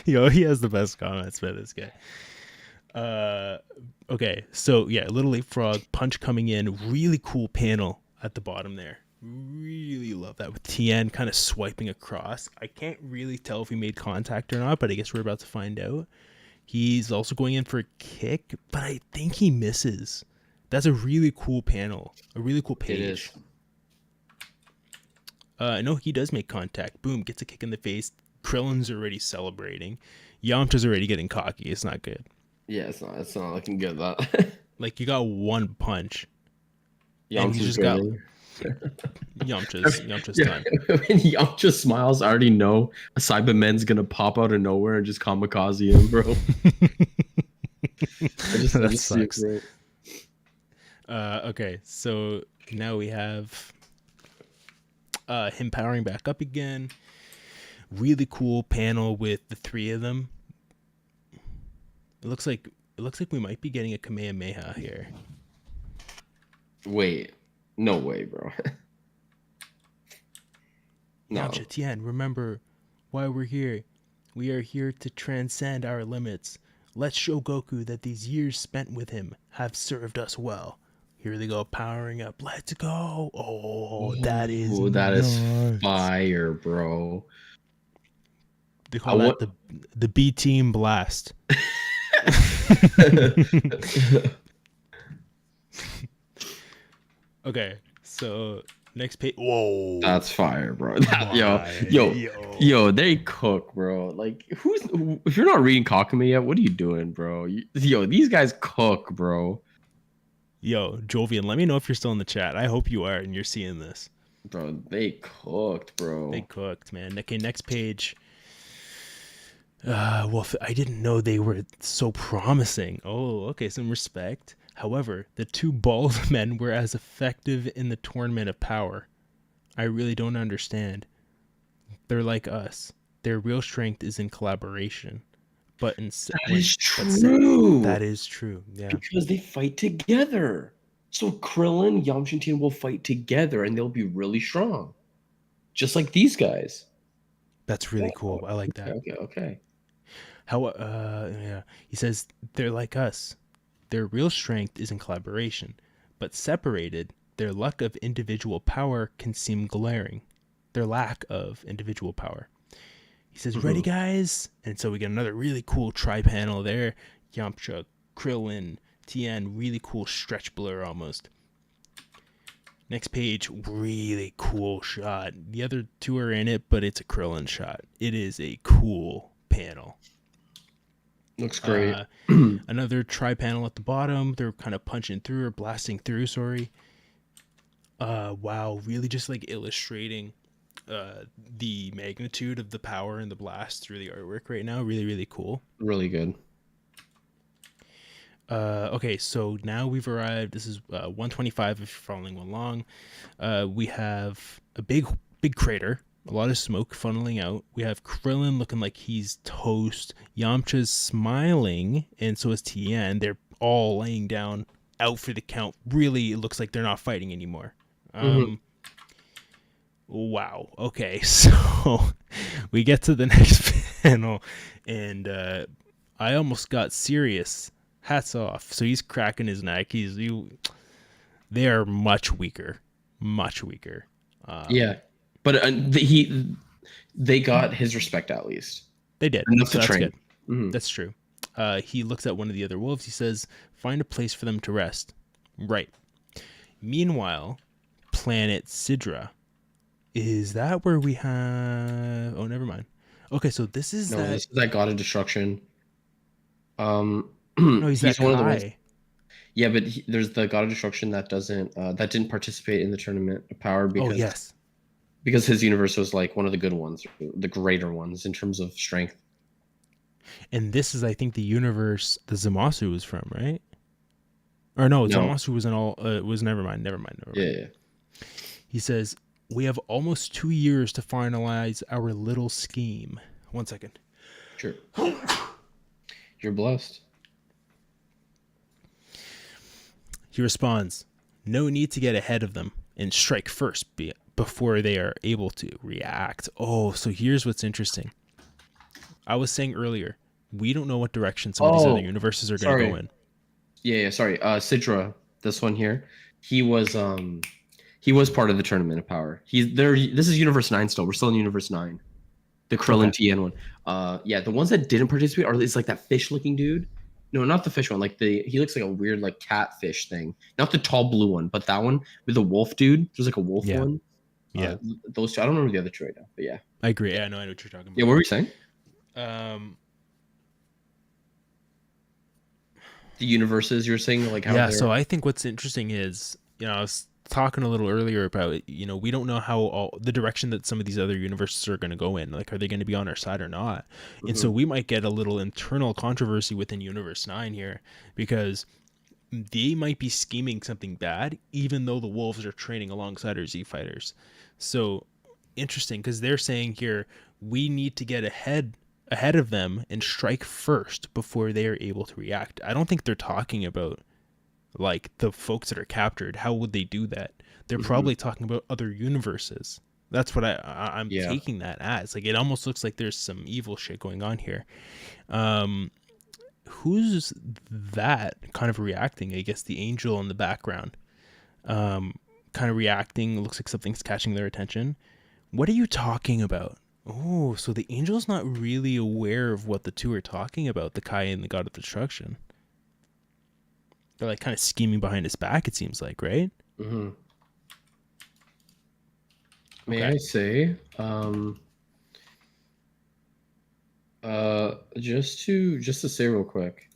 Yo, he has the best comments by this guy. Okay, so yeah, little leapfrog punch coming in. Really cool panel at the bottom there. Really love that with Tien kind of swiping across. I can't really tell if he made contact or not, but I guess we're about to find out. He's also going in for a kick, but I think he misses. That's a really cool panel. A really cool page. It is. No, he does make contact. Boom, gets a kick in the face. Krillin's already celebrating. Yamcha's already getting cocky. It's not good. Yeah, it's not looking good. That Like, you got one punch. Yamcha's and he just got grinning. Yamcha's Yeah, done. when Yamcha smiles, I already know a Cyberman's gonna pop out of nowhere and just kamikaze him, bro. That see it, sucks. bro. Okay, so now we have him powering back up again. Really cool panel with the three of them. It looks like we might be getting a Kamehameha here. Wait, no way, bro. No. Yamcha, Tien, remember why we're here. We are here to transcend our limits. Let's show Goku that these years spent with him have served us well. Here they go, powering up. Let's go. Oh, that is is fire, bro. They call that the B Team Blast. Okay, so next page. Whoa, That's fire, bro. Yo, they cook, bro. Like, if you're not reading Kakumei yet, what are you doing, bro? Yo, these guys cook, bro. Yo, Jovian, let me know if you're still in the chat. I hope you are and you're seeing this. Bro, they cooked, bro. They cooked, man. Okay, next page. Well, I didn't know they were so promising. Oh, okay, some respect. However, the two bald men were as effective in the tournament of power. I really don't understand. They're like us. Their real strength is in collaboration. That is true. That is true. Yeah. Because they fight together. So Krillin, Yamcha, and Tien will fight together, and they'll be really strong, just like these guys. That's really cool. I like that. Okay. Yeah. He says they're like us. Their real strength is in collaboration, but separated, their lack of individual power can seem glaring. Their lack of individual power. He says, ready, guys? And so we get another really cool tri-panel there. Yamcha, Krillin, Tien, really cool stretch blur almost. Next page, really cool shot. The other two are in it, but it's a Krillin shot. It is a cool panel. Looks great. Another tri-panel at the bottom. They're kind of punching through or blasting through, sorry. Wow, really just like illustrating the magnitude of the power and the blast through the artwork right now. Really, really cool. Really good. Okay, so now we've arrived. This is 125 if you're following along. We have a big crater, a lot of smoke funneling out. We have Krillin looking like he's toast. Yamcha's smiling, and so is Tien. They're all laying down, out for the count. Really, it looks like they're not fighting anymore. Wow. Okay, so we get to the next panel, and I almost got serious. Hats off. So he's cracking his neck. They are much weaker. Yeah, but they got his respect at least. They did. Enough so to train. Good. Mm-hmm. That's true. He looks at one of the other wolves. He says, "Find a place for them to rest." Right. Meanwhile, planet Sidra. Is that where we have? Oh, never mind. Okay, so this is this is that god of destruction. No, he's that one guy. Of the ones. Yeah, but there's the god of destruction that didn't participate in the tournament of power because his universe was like one of the good ones, the greater ones in terms of strength. And this is, I think, the universe the Zamasu was from, right? Or no. Zamasu was in all. Was never mind. Yeah. He says, "We have almost 2 years to finalize our little scheme." 1 second. Sure. You're blessed. He responds, "No need to get ahead of them and strike first before they are able to react." Oh, so here's what's interesting. I was saying earlier, we don't know what direction some of these other universes are going to go in. Yeah, sorry. Sidra, this one here, he was He was part of the Tournament of Power. He's there. This is Universe 9 still. We're still in Universe 9. The Krillin TN one. Yeah, the ones that didn't participate are it's like that fish-looking dude. No, not the fish one. Like he looks like a weird like catfish thing. Not the tall blue one, but that one with the wolf dude. There's like a wolf one. Yeah. Those two. I don't remember the other two right now, but yeah. I agree. Yeah, I know what you're talking about. Yeah, what were you saying? The universes you're saying, like how? Yeah. So I think what's interesting is, I was talking a little earlier about, we don't know how the direction that some of these other universes are going to go in. Like, are they going to be on our side or not? Mm-hmm. And so we might get a little internal controversy within Universe 9 here, because they might be scheming something bad, even though the wolves are training alongside our Z fighters. So interesting, because they're saying here we need to get ahead of them and strike first before they are able to react. I don't think they're talking about like the folks that are captured. How would they do that? They're probably talking about other universes. That's what I'm taking that as. Like, it almost looks like there's some evil shit going on here. Who's that kind of reacting? I guess the angel in the background, kind of reacting. It looks like something's catching their attention. What are you talking about? Oh, so the angel's not really aware of what the two are talking about, the Kai and the God of Destruction. They're like kind of scheming behind his back, it seems like, right? Mm-hmm. May I say, just to say real quick,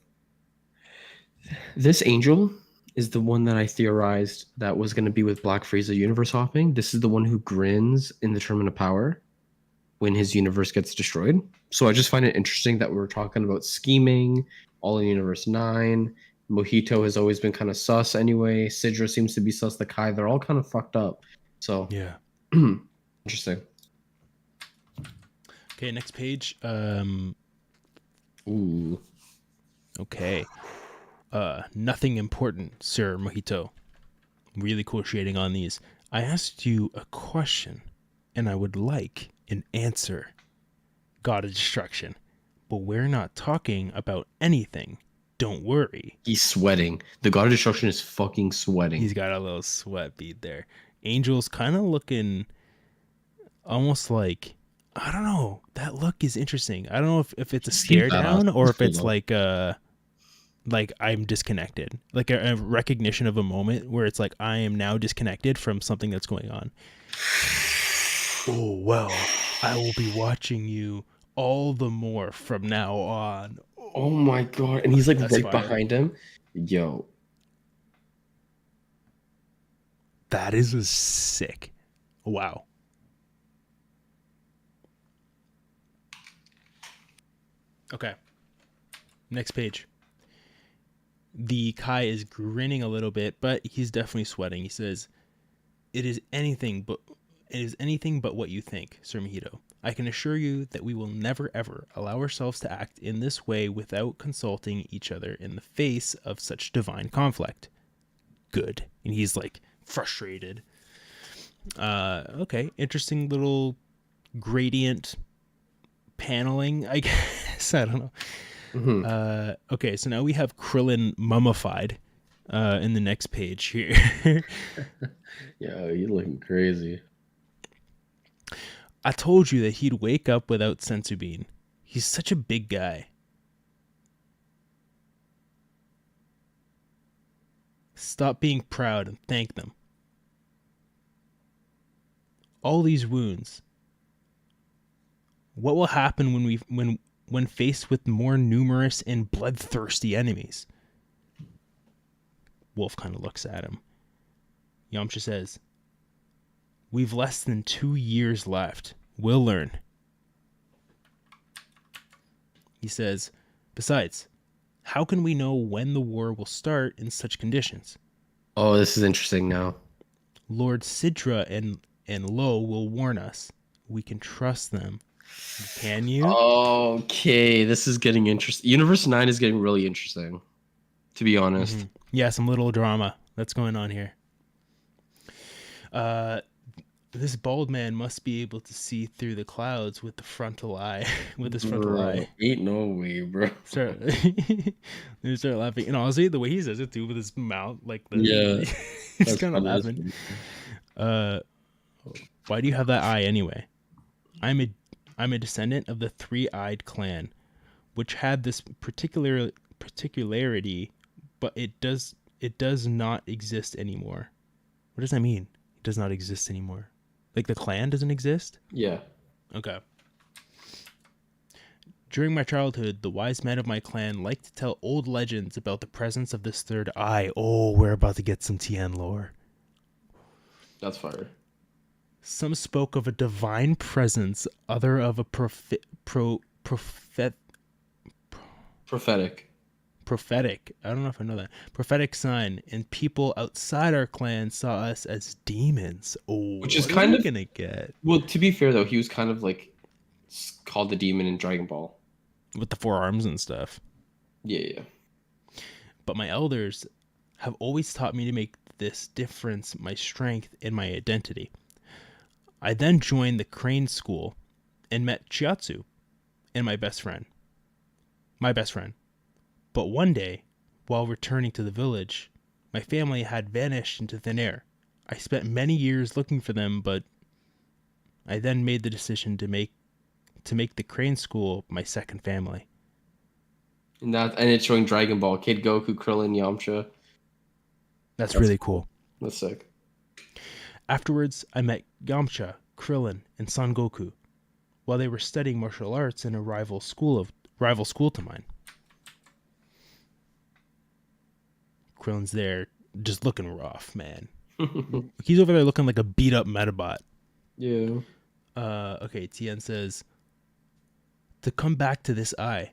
this angel is the one that I theorized that was going to be with Black Frieza universe hopping. This is the one who grins in the Tournament of Power when his universe gets destroyed. So I just find it interesting that we're talking about scheming all in Universe 9. Mojito has always been kind of sus anyway. Sidra seems to be sus. The Kai, they're all kind of fucked up. So yeah, interesting. Okay, next page. Ooh. Okay. Nothing important, Sir Mojito. Really cool shading on these. I asked you a question, and I would like an answer. God of Destruction. But we're not talking about anything. Don't worry. He's sweating. The God of Destruction is fucking sweating. He's got a little sweat bead there. Angel's kind of looking almost like, I don't know. That look is interesting. I don't know if it's a stare down or if it's like I'm disconnected. Like a recognition of a moment where it's like, I am now disconnected from something that's going on. Oh, well, I will be watching you all the more from now on. Oh my god. And he's like right behind him. Yo. That is sick. Wow. Okay. Next page. The Kai is grinning a little bit, but he's definitely sweating. He says, It is anything but what you think, Sir Mojito. I can assure you that we will never ever allow ourselves to act in this way without consulting each other in the face of such divine conflict. Good. And he's like frustrated. Okay. Interesting little gradient paneling, I guess. I don't know. Mm-hmm. Okay. So now we have Krillin mummified in the next page here. Yeah, you're looking crazy. I told you that he'd wake up without Senzu Bean. He's such a big guy. Stop being proud and thank them. All these wounds. What will happen when faced with more numerous and bloodthirsty enemies? Wolf kind of looks at him. Yamcha says, We've less than 2 years left. We'll learn. He says, Besides, how can we know when the war will start in such conditions? Oh, this is interesting now. Lord Sidra and Lo will warn us. We can trust them. Can you? Okay, this is getting interesting. Universe 9 is getting really interesting, to be honest. Mm-hmm. Yeah, some little drama that's going on here. This bald man must be able to see through the clouds with the frontal eye. With his frontal eye. Ain't no way, bro. Start laughing. And honestly, the way he says it too, with his mouth, like he's kind of laughing. Uh, why do you have that eye anyway? I'm a I'm a descendant of the three-eyed clan, which had this particularity, but it does not exist anymore. What does that mean? It does not exist anymore. Like the clan doesn't exist? Yeah. Okay. During my childhood, the wise men of my clan liked to tell old legends about the presence of this third eye. Oh, we're about to get some Tien lore. That's fire. Some spoke of a divine presence, other of a Prophetic. prophetic. I don't know if I know that. Prophetic sign, and people outside our clan saw us as demons. Oh, Which is what kind are we of gonna get well. To be fair though, he was kind of like called the demon in Dragon Ball. with the four arms and stuff? Yeah. But my elders have always taught me to make this difference my strength and my identity. I then joined the crane school and met Chiatsu and my best friend. But one day, while returning to the village, my family had vanished into thin air. I spent many years looking for them, but I then made the decision to make the crane school my second family. And it's showing Dragon Ball, Kid Goku, Krillin, Yamcha. That's really cool. That's sick. Afterwards, I met Yamcha, Krillin, and Son Goku while they were studying martial arts in a rival school to mine. Krillin's there, just looking rough, man. He's over there looking like a beat up Metabot. Yeah. Okay, Tien says, to come back to this eye,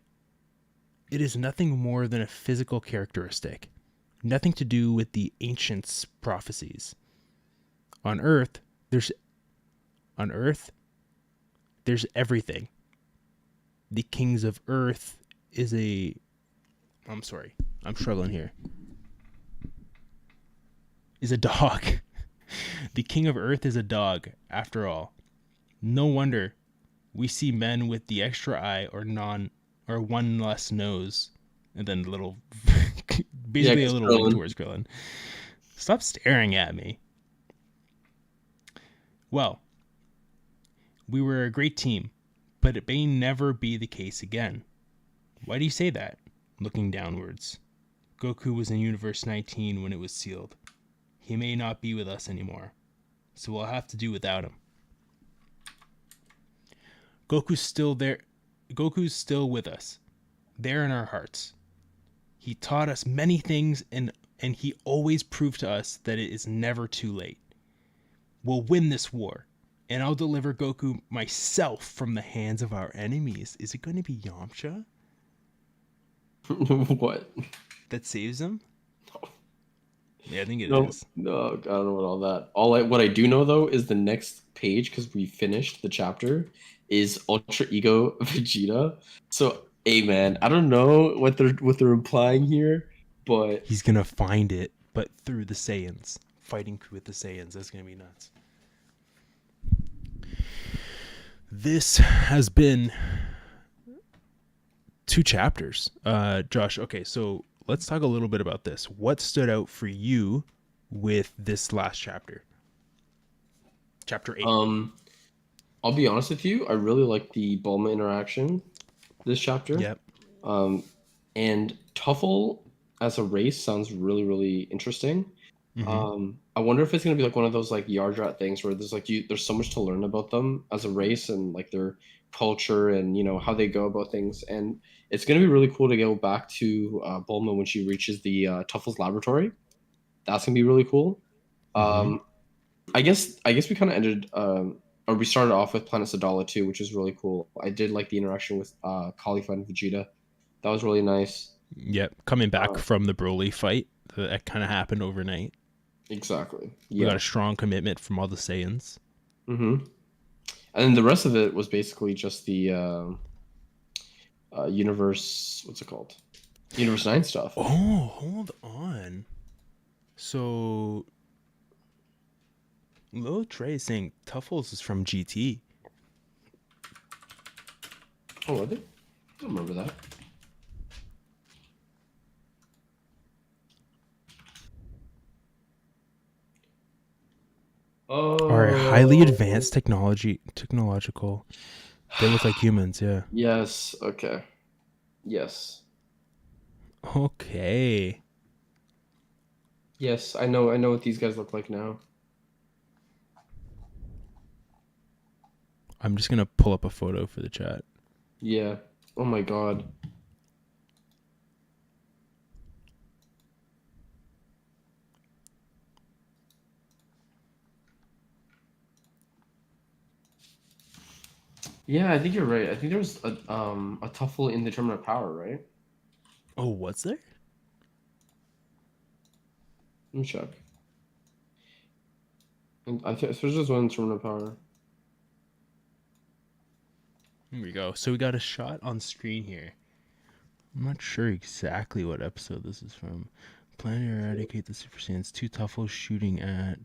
it is nothing more than a physical characteristic, nothing to do with the ancients' prophecies. On Earth, there's everything. The kings of Earth is a... I'm sorry, I'm struggling here. Is a dog. The king of Earth is a dog, after all. No wonder we see men with the extra eye or one less nose, and then a little, basically a little wink towards Krillin. Stop staring at me. Well, we were a great team, but it may never be the case again. Why do you say that? Looking downwards. Goku was in Universe 19 when it was sealed. He may not be with us anymore, so we'll have to do without him. Goku's still there. Goku's still with us, there in our hearts. He taught us many things, and he always proved to us that it is never too late. We'll win this war, and I'll deliver Goku myself from the hands of our enemies. Is it going to be Yamcha What? that saves him? No. Yeah, I think it No, is. no, I don't know about all that. What I do know though is the next page, because we finished the chapter, is Ultra Ego Vegeta. So, hey man, I don't know what they're implying here, but He's gonna find it, but through the Saiyans, fighting with the Saiyans. That's gonna be nuts. This has been 2 chapters. Josh, okay, so let's talk a little bit about this. What stood out for you with this last chapter? Chapter 8. I'll be honest with you, I really like the Bulma interaction this chapter. Yep. And Tuffle as a race sounds really, really interesting. I wonder if it's gonna be like one of those like Yardrat things where there's so much to learn about them as a race and like their culture and how they go about things. And it's gonna be really cool to go back to Bulma when she reaches the Tuffle's laboratory. That's gonna be really cool. I guess we kind of ended or we started off with Planet Sadala too, which is really cool. I did like the interaction with Caulifla and Vegeta. That was really nice. Yep. Coming back from the Broly fight, that kind of happened overnight. Exactly. We got a strong commitment from all the Saiyans. And then the rest of it was basically just the universe. What's it called? Universe 9 stuff. Oh, hold on. So, Lil Trey is saying Tuffles is from GT. Oh, are they? I don't remember that. are highly Oh. advanced technological. They look like humans, yeah. Yes. Okay. Yes. Okay. Yes. I know. I know what these guys look like now. I'm just gonna pull up a photo for the chat. Yeah. Oh my god. Yeah, I think you're right. I think there was a Tuffle indeterminate power, right? Oh, what's there? Let me check. I think there's just one indeterminate power. Here we go. So we got a shot on screen here. I'm not sure exactly what episode this is from. Plan to eradicate the Super Saiyans. 2 Tuffles shooting at.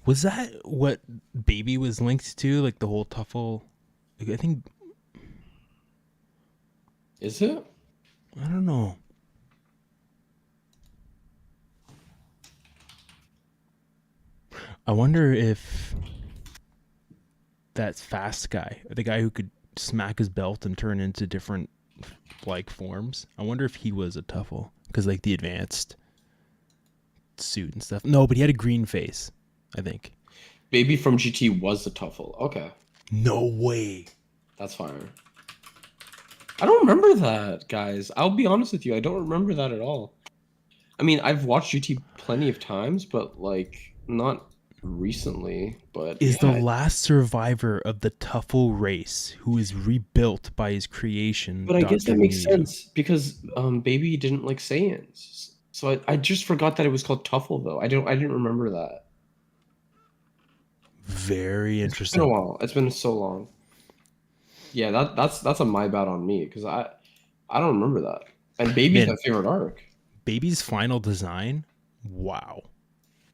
Was that what Baby was linked to? Like the whole Tuffle? I think. Is it? I don't know. I wonder if that fast guy, the guy who could smack his belt and turn into different like forms. I wonder if he was a Tuffle because like the advanced suit and stuff. No, but he had a green face. I think. Baby from GT was the Tuffle. Okay, No way. that's fire. I don't remember that, guys. I'll be honest with you. I don't remember that at all. I mean, I've watched GT plenty of times, but like not recently. But Is the yeah, last survivor of the Tuffle race who is rebuilt by his creation, but I guess Dr. that makes Neo. sense because Baby didn't like Saiyans. So I just forgot that it was called Tuffle though. I didn't remember that. Very It's been a interesting. while. It's been so long. Yeah, that's a my bad on me because I don't remember that. And Baby's my Man, favorite arc. Baby's final design, wow.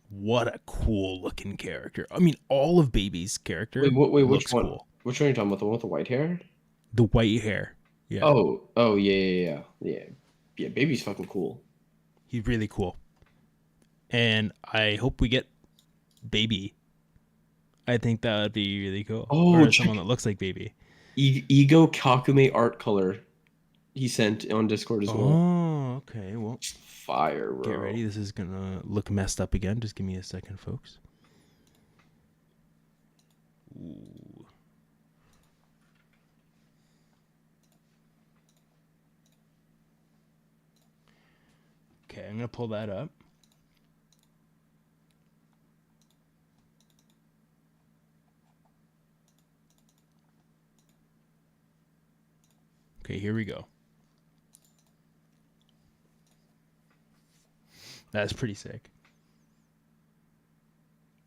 What a cool looking character. I mean, all of Baby's character Wait, which looks one? cool. Which one are you talking about? The one with the white hair? The white hair. Yeah. Oh, yeah. Yeah, Baby's fucking cool. He's really cool. And I hope we get Baby. I think that would be really cool. Oh, Or check someone that looks like Baby. Ego Kakumei art color. He sent on Discord as well. Oh, okay. Well, Fire, bro. get ready. This is going to look messed up again. Just give me a second, folks. Ooh. Okay, I'm going to pull that up. Okay, here we go. That's pretty sick.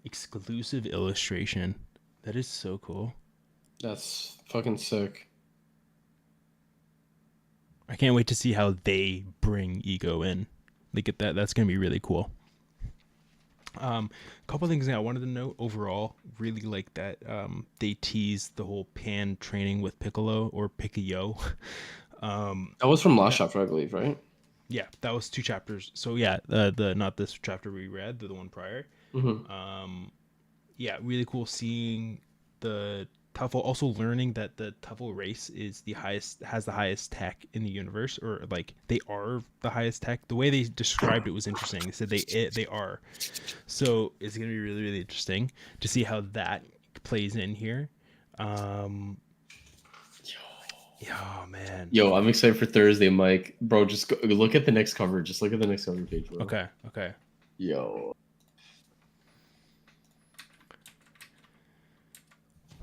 Exclusive illustration. That is so cool. That's fucking sick. I can't wait to see how they bring Ego in. They get that. That's going to be really cool. A couple things I wanted to note overall. Really like that they teased the whole Pan training with Piccolo or Piccolo. That was from last chapter, I believe, right? Yeah, that was 2 chapters. So yeah, the not this chapter we read, the one prior. Mm-hmm. Yeah, really cool seeing the Tuffle. Also learning that the Tuffle race is has the highest tech in the universe, or like they are the highest tech. The way they described it was interesting. They said they are. So it's gonna be really really interesting to see how that plays in here. Oh man. Yo, I'm excited for Thursday, Mike. Bro, just look at the next cover. Just look at the next cover page, bro. Okay. Yo.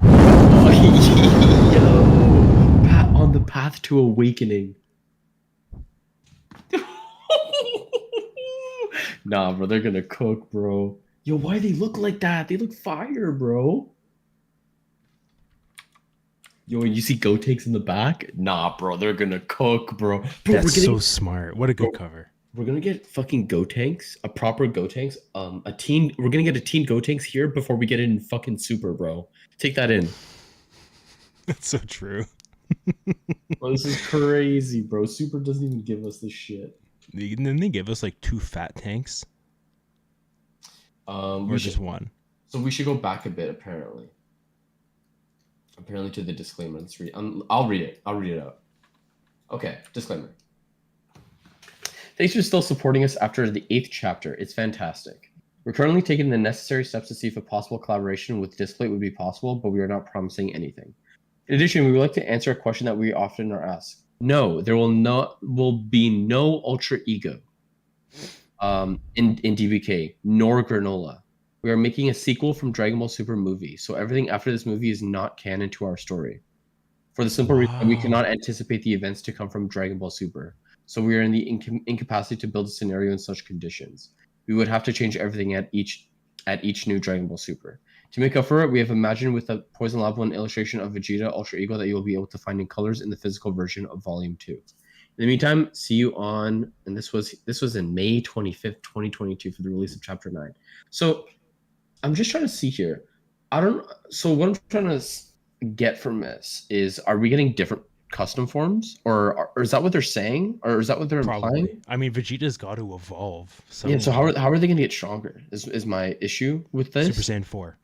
Yo. On the path to awakening. Nah, bro, they're gonna cook, bro. Yo, why they look like that? They look fire, bro. Yo, and you see Gotenks in the back? Nah, bro, they're gonna cook, bro. That's so smart. What a good cover. we're gonna get fucking Gotenks, a proper Gotenks, a teen. We're gonna get a teen Gotenks here before we get in fucking Super, bro. Take that in. That's so true. Bro, this is crazy, bro. Super doesn't even give us this shit. And then they give us like 2 fat tanks, or We just should, one. so we should go back a bit, apparently. Apparently to the disclaimer. Let's read. I'll read it. I'll read it out. Okay, disclaimer. Thanks for still supporting us after the 8th chapter. It's fantastic. We're currently taking the necessary steps to see if a possible collaboration with Displate would be possible, but we are not promising anything. In addition, we would like to answer a question that we often are asked. No, there will be no Ultra Ego in DBK, nor Granola. We are making a sequel from Dragon Ball Super movie, so everything after this movie is not canon to our story. For the simple reason that we cannot anticipate the events to come from Dragon Ball Super, so we are in the incapacity to build a scenario in such conditions. We would have to change everything at each new Dragon Ball Super. To make up for it, we have imagined with a Poison Lab one illustration of Vegeta Ultra Ego that you will be able to find in colors in the physical version of Volume 2. In the meantime, see you on, and this was in May 25th, 2022 for the release of Chapter 9. So I'm just trying to see here. So what I'm trying to get from this is, are we getting different custom forms, or is that what they're saying, or is that what they're implying? I mean, Vegeta's got to evolve. So yeah. So how are they going to get stronger? Is my issue with this? Super Saiyan 4.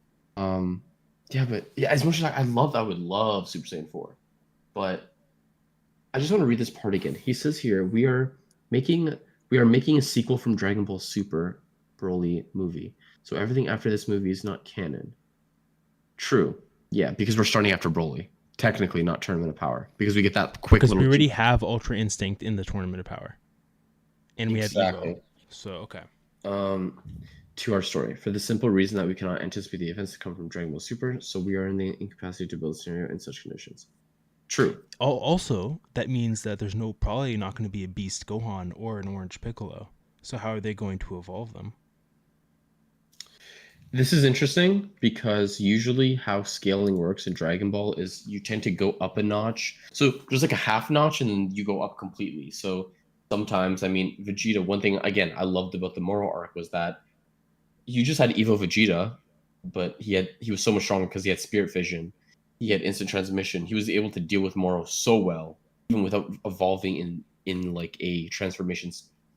Yeah, but yeah, as much as I would love Super Saiyan 4, but I just want to read this part again. He says here, we are making a sequel from Dragon Ball Super Broly movie, so everything after this movie is not canon. True. Yeah, because we're starting after Broly. Technically not Tournament of Power, because we get that quick because we already have Ultra Instinct in the Tournament of Power, and we have Ego. So okay. To our story, for the simple reason that we cannot anticipate the events to come from Dragon Ball Super, so we are in the incapacity to build a scenario in such conditions. True. Also, that means that there's probably not going to be a Beast Gohan or an Orange Piccolo. So how are they going to evolve them? This is interesting because usually how scaling works in Dragon Ball is you tend to go up a notch. So there's like a half notch and then you go up completely. So sometimes, I mean, Vegeta, one thing, again, I loved about the Moro arc was that you just had Evo Vegeta, but he was so much stronger because he had Spirit Vision. He had instant transmission. He was able to deal with Moro so well, even without evolving in like a transformation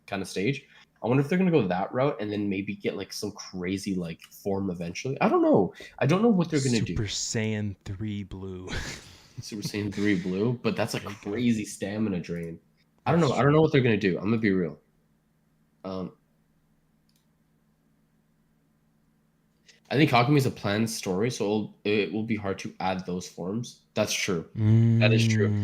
kind of stage. I wonder if they're gonna go that route and then maybe get like some crazy like form eventually. I don't know. I don't know what they're gonna do. Super Saiyan 3 Blue. Super Saiyan 3 Blue, but that's a crazy stamina drain. I don't know. I don't know what they're gonna do. I'm gonna be real. I think Kakumei is a planned story, so it will be hard to add those forms. That's true. That is true.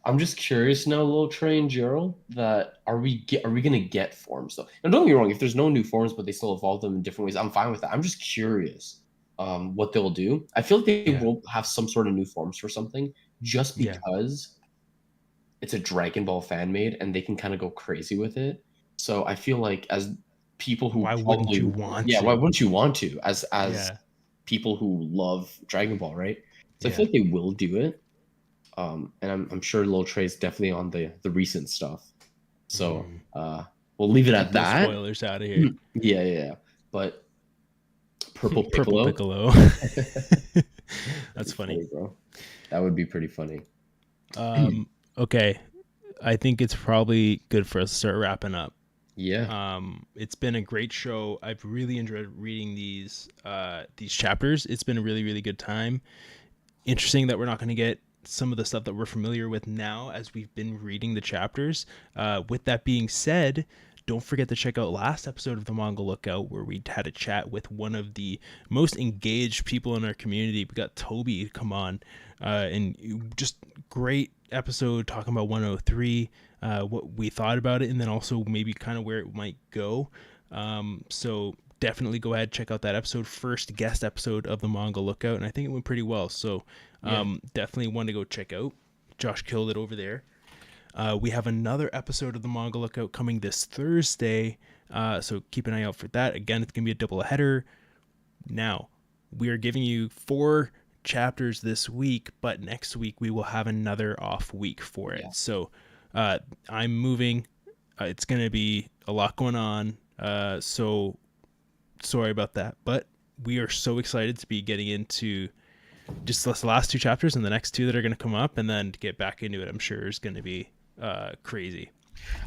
I'm just curious now, Lil Trey and Gerald, that are we gonna get forms though? And don't get me wrong, if there's no new forms but they still evolve them in different ways, I'm fine with that. I'm just curious what they'll do. I feel like they will have some sort of new forms for something just because it's a Dragon Ball fan made and they can kind of go crazy with it. So I feel like as people who why wouldn't you want to? Why wouldn't you want to as people who love Dragon Ball, right? So I feel like they will do it. And I'm sure Lil Trey's definitely on the recent stuff. So we'll leave it at that. Spoilers out of here. Yeah. But Purple Piccolo. That's funny, bro. That would be pretty funny. Okay. I think it's probably good for us to start wrapping up. Yeah. It's been a great show. I've really enjoyed reading these chapters. It's been a really, really good time. Interesting that we're not going to get some of the stuff that we're familiar with now as we've been reading the chapters. With that being said, don't forget to check out last episode of the Manga Lookout, where we had a chat with one of the most engaged people in our community. We got Toby to come on, and just great episode talking about 103, what we thought about it, and then also maybe kind of where it might go. So definitely go ahead, check out that episode, first guest episode of the Manga Lookout, and I think it went pretty well. So definitely one to go check out. Josh killed it over there. We have another episode of the Manga Lookout coming this Thursday, so keep an eye out for that. Again, it's going to be a double header. Now, we are giving you 4 chapters this week, but next week we will have another off week for it. So I'm moving It's gonna be a lot going on. So sorry about that, but we are so excited to be getting into just the last two chapters and the next two that are going to come up, and then to get back into it, I'm sure is going to be crazy.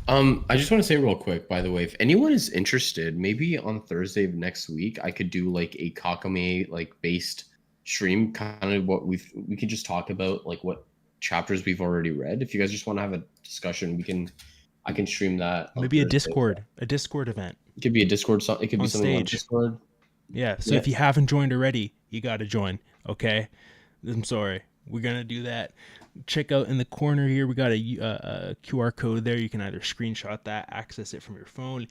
I just want to say real quick, by the way, if anyone is interested, maybe on Thursday of next week, I could do like a Kakumei like based stream, kind of what we could just talk about like what chapters we've already read. If you guys just want to have a discussion, I can stream that. Maybe a Discord event. It could be a Discord. It could be something on Discord. Yeah. So if you haven't joined already, you got to join. Okay. I'm sorry. We're gonna do that. Check out in the corner here. We got a QR code there. You can either screenshot that, access it from your phone,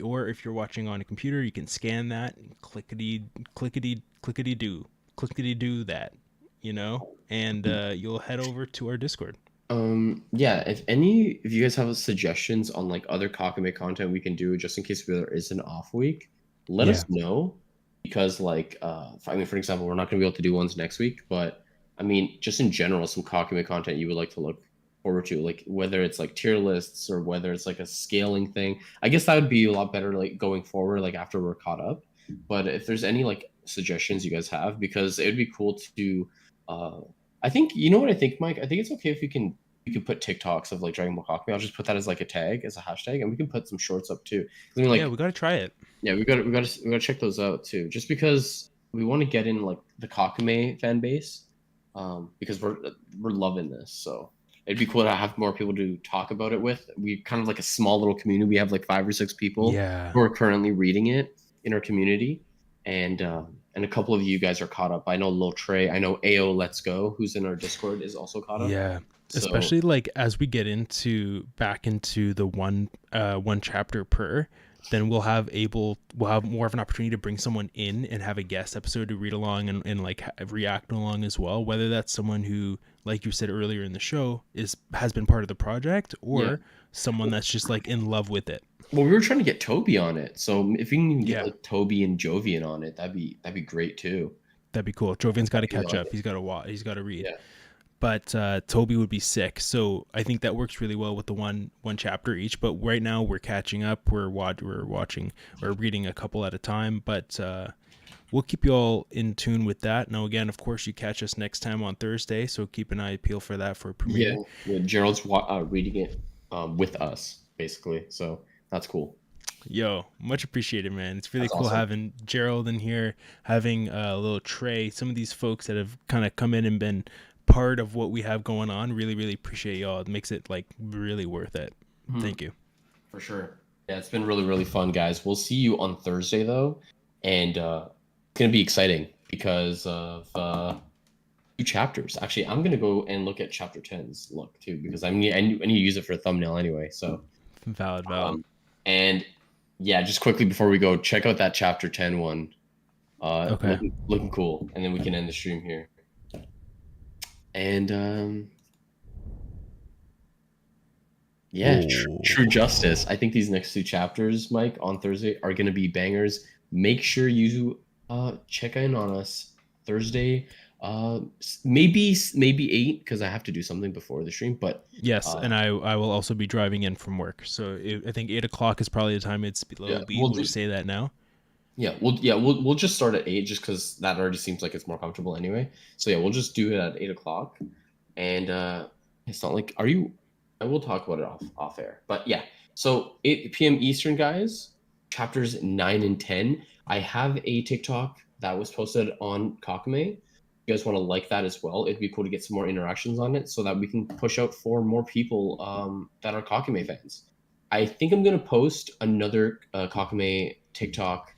or if you're watching on a computer, you can scan that, and clickety do that, you know, and you'll head over to our Discord. Yeah, if you guys have suggestions on like other Kakumei content we can do just in case there is an off week, let us know, because like I mean, for example, we're not going to be able to do ones next week, but I mean, just in general, some Kakumei content you would like to look forward to, like whether it's like tier lists or whether it's like a scaling thing. I guess that would be a lot better like going forward, like after we're caught up. But if there's any like suggestions you guys have, because it would be cool to I think, you know what I think, Mike? I think it's okay if we can put TikToks of like Dragon Ball Kakumei. I'll just put that as like a tag, as a hashtag, and we can put some shorts up too. I mean, like, yeah, we gotta try it. Yeah, we gotta check those out too. Just because we want to get in like the Kakumei fan base, because we're loving this. So it'd be cool to have more people to talk about it with. We kind of like a small little community. We have like 5 or 6 people who are currently reading it in our community, and a couple of you guys are caught up. I know Lil Trey, I know AO Let's Go, who's in our Discord, is also caught up. Yeah. So, especially like as we get back into the one chapter per, then we'll have more of an opportunity to bring someone in and have a guest episode to read along and like react along as well. Whether that's someone who, like you said earlier in the show, has been part of the project, or someone that's just like in love with it. Well, we were trying to get Toby on it, so if we can get like Toby and Jovian on it, that'd be great too. That'd be cool. Jovian's got to catch up. He's got to watch. He's got to read. Yeah. But Toby would be sick, so I think that works really well with the one chapter each. But right now we're catching up. We're watching or reading a couple at a time. But we'll keep you all in tune with that. Now, again, of course, you catch us next time on Thursday, so keep an eye peeled for that for a premiere. Yeah. Gerald's reading it with us, basically. So that's cool. Yo, much appreciated, man. It's really cool having Gerald in here, having a little Trey. Some of these folks that have kind of come in and been part of what we have going on. Really, really appreciate y'all. It makes it like really worth it. Thank you. For sure. Yeah, it's been really, really fun, guys. We'll see you on Thursday though, and it's gonna be exciting because of 2 chapters. Actually, I'm gonna go and look at chapter 10's look too, because I need to use it for a thumbnail anyway. So valid. And yeah, just quickly before we go, check out that chapter 10 one. Okay. Looking cool, and then we can end the stream here. And True Justice. I think these next 2 chapters, Mike, on Thursday are going to be bangers. Make sure you check in on us Thursday. Maybe 8, because I have to do something before the stream. But yes, and I will also be driving in from work, so I think 8 o'clock is probably the time it's below. We'll just say that now. Yeah, we'll just start at 8 just because that already seems like it's more comfortable anyway. So yeah, we'll just do it at 8 o'clock, and it's not like I will talk about it off air, but yeah. So 8 p.m. Eastern, guys. Chapters 9 and 10. I have a TikTok that was posted on Kakumei. If you guys want to like that as well, it'd be cool to get some more interactions on it so that we can push out for more people that are Kakumei fans. I think I'm gonna post another Kakumei TikTok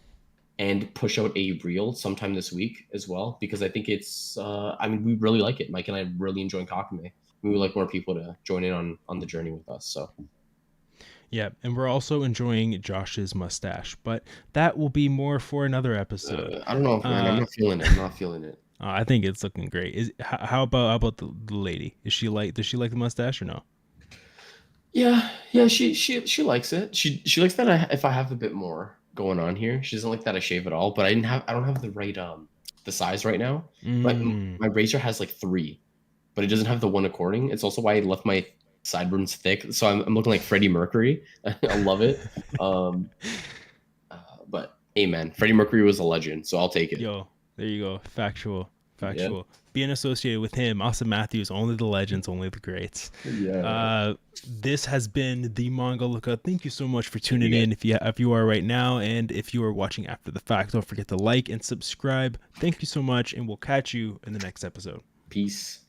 and push out a reel sometime this week as well, because I think it's we really like it. Mike and I really enjoy Kakumei. We would like more people to join in on the journey with us. So yeah, and we're also enjoying Josh's mustache, but that will be more for another episode. I don't know, man. I'm not feeling it. I think it's looking great. How about the lady? Does she like the mustache or no? Yeah, she likes it. She likes that if I have a bit more going on here. She doesn't like that I shave it all, but I don't have the right the size right now. But my razor has like 3, but it doesn't have the 1 according. It's also why I left my sideburns thick, so I'm looking like Freddie Mercury. I love it. But hey, man, Freddie Mercury was a legend, so I'll take it. Yo, there you go. Factual. Yep. Being associated with him, Austin Matthews, only the legends, only the greats. Yeah. This has been the Manga Lookout. Thank you so much for tuning you in. If you are right now, and if you are watching after the fact, don't forget to like and subscribe. Thank you so much, and we'll catch you in the next episode. Peace.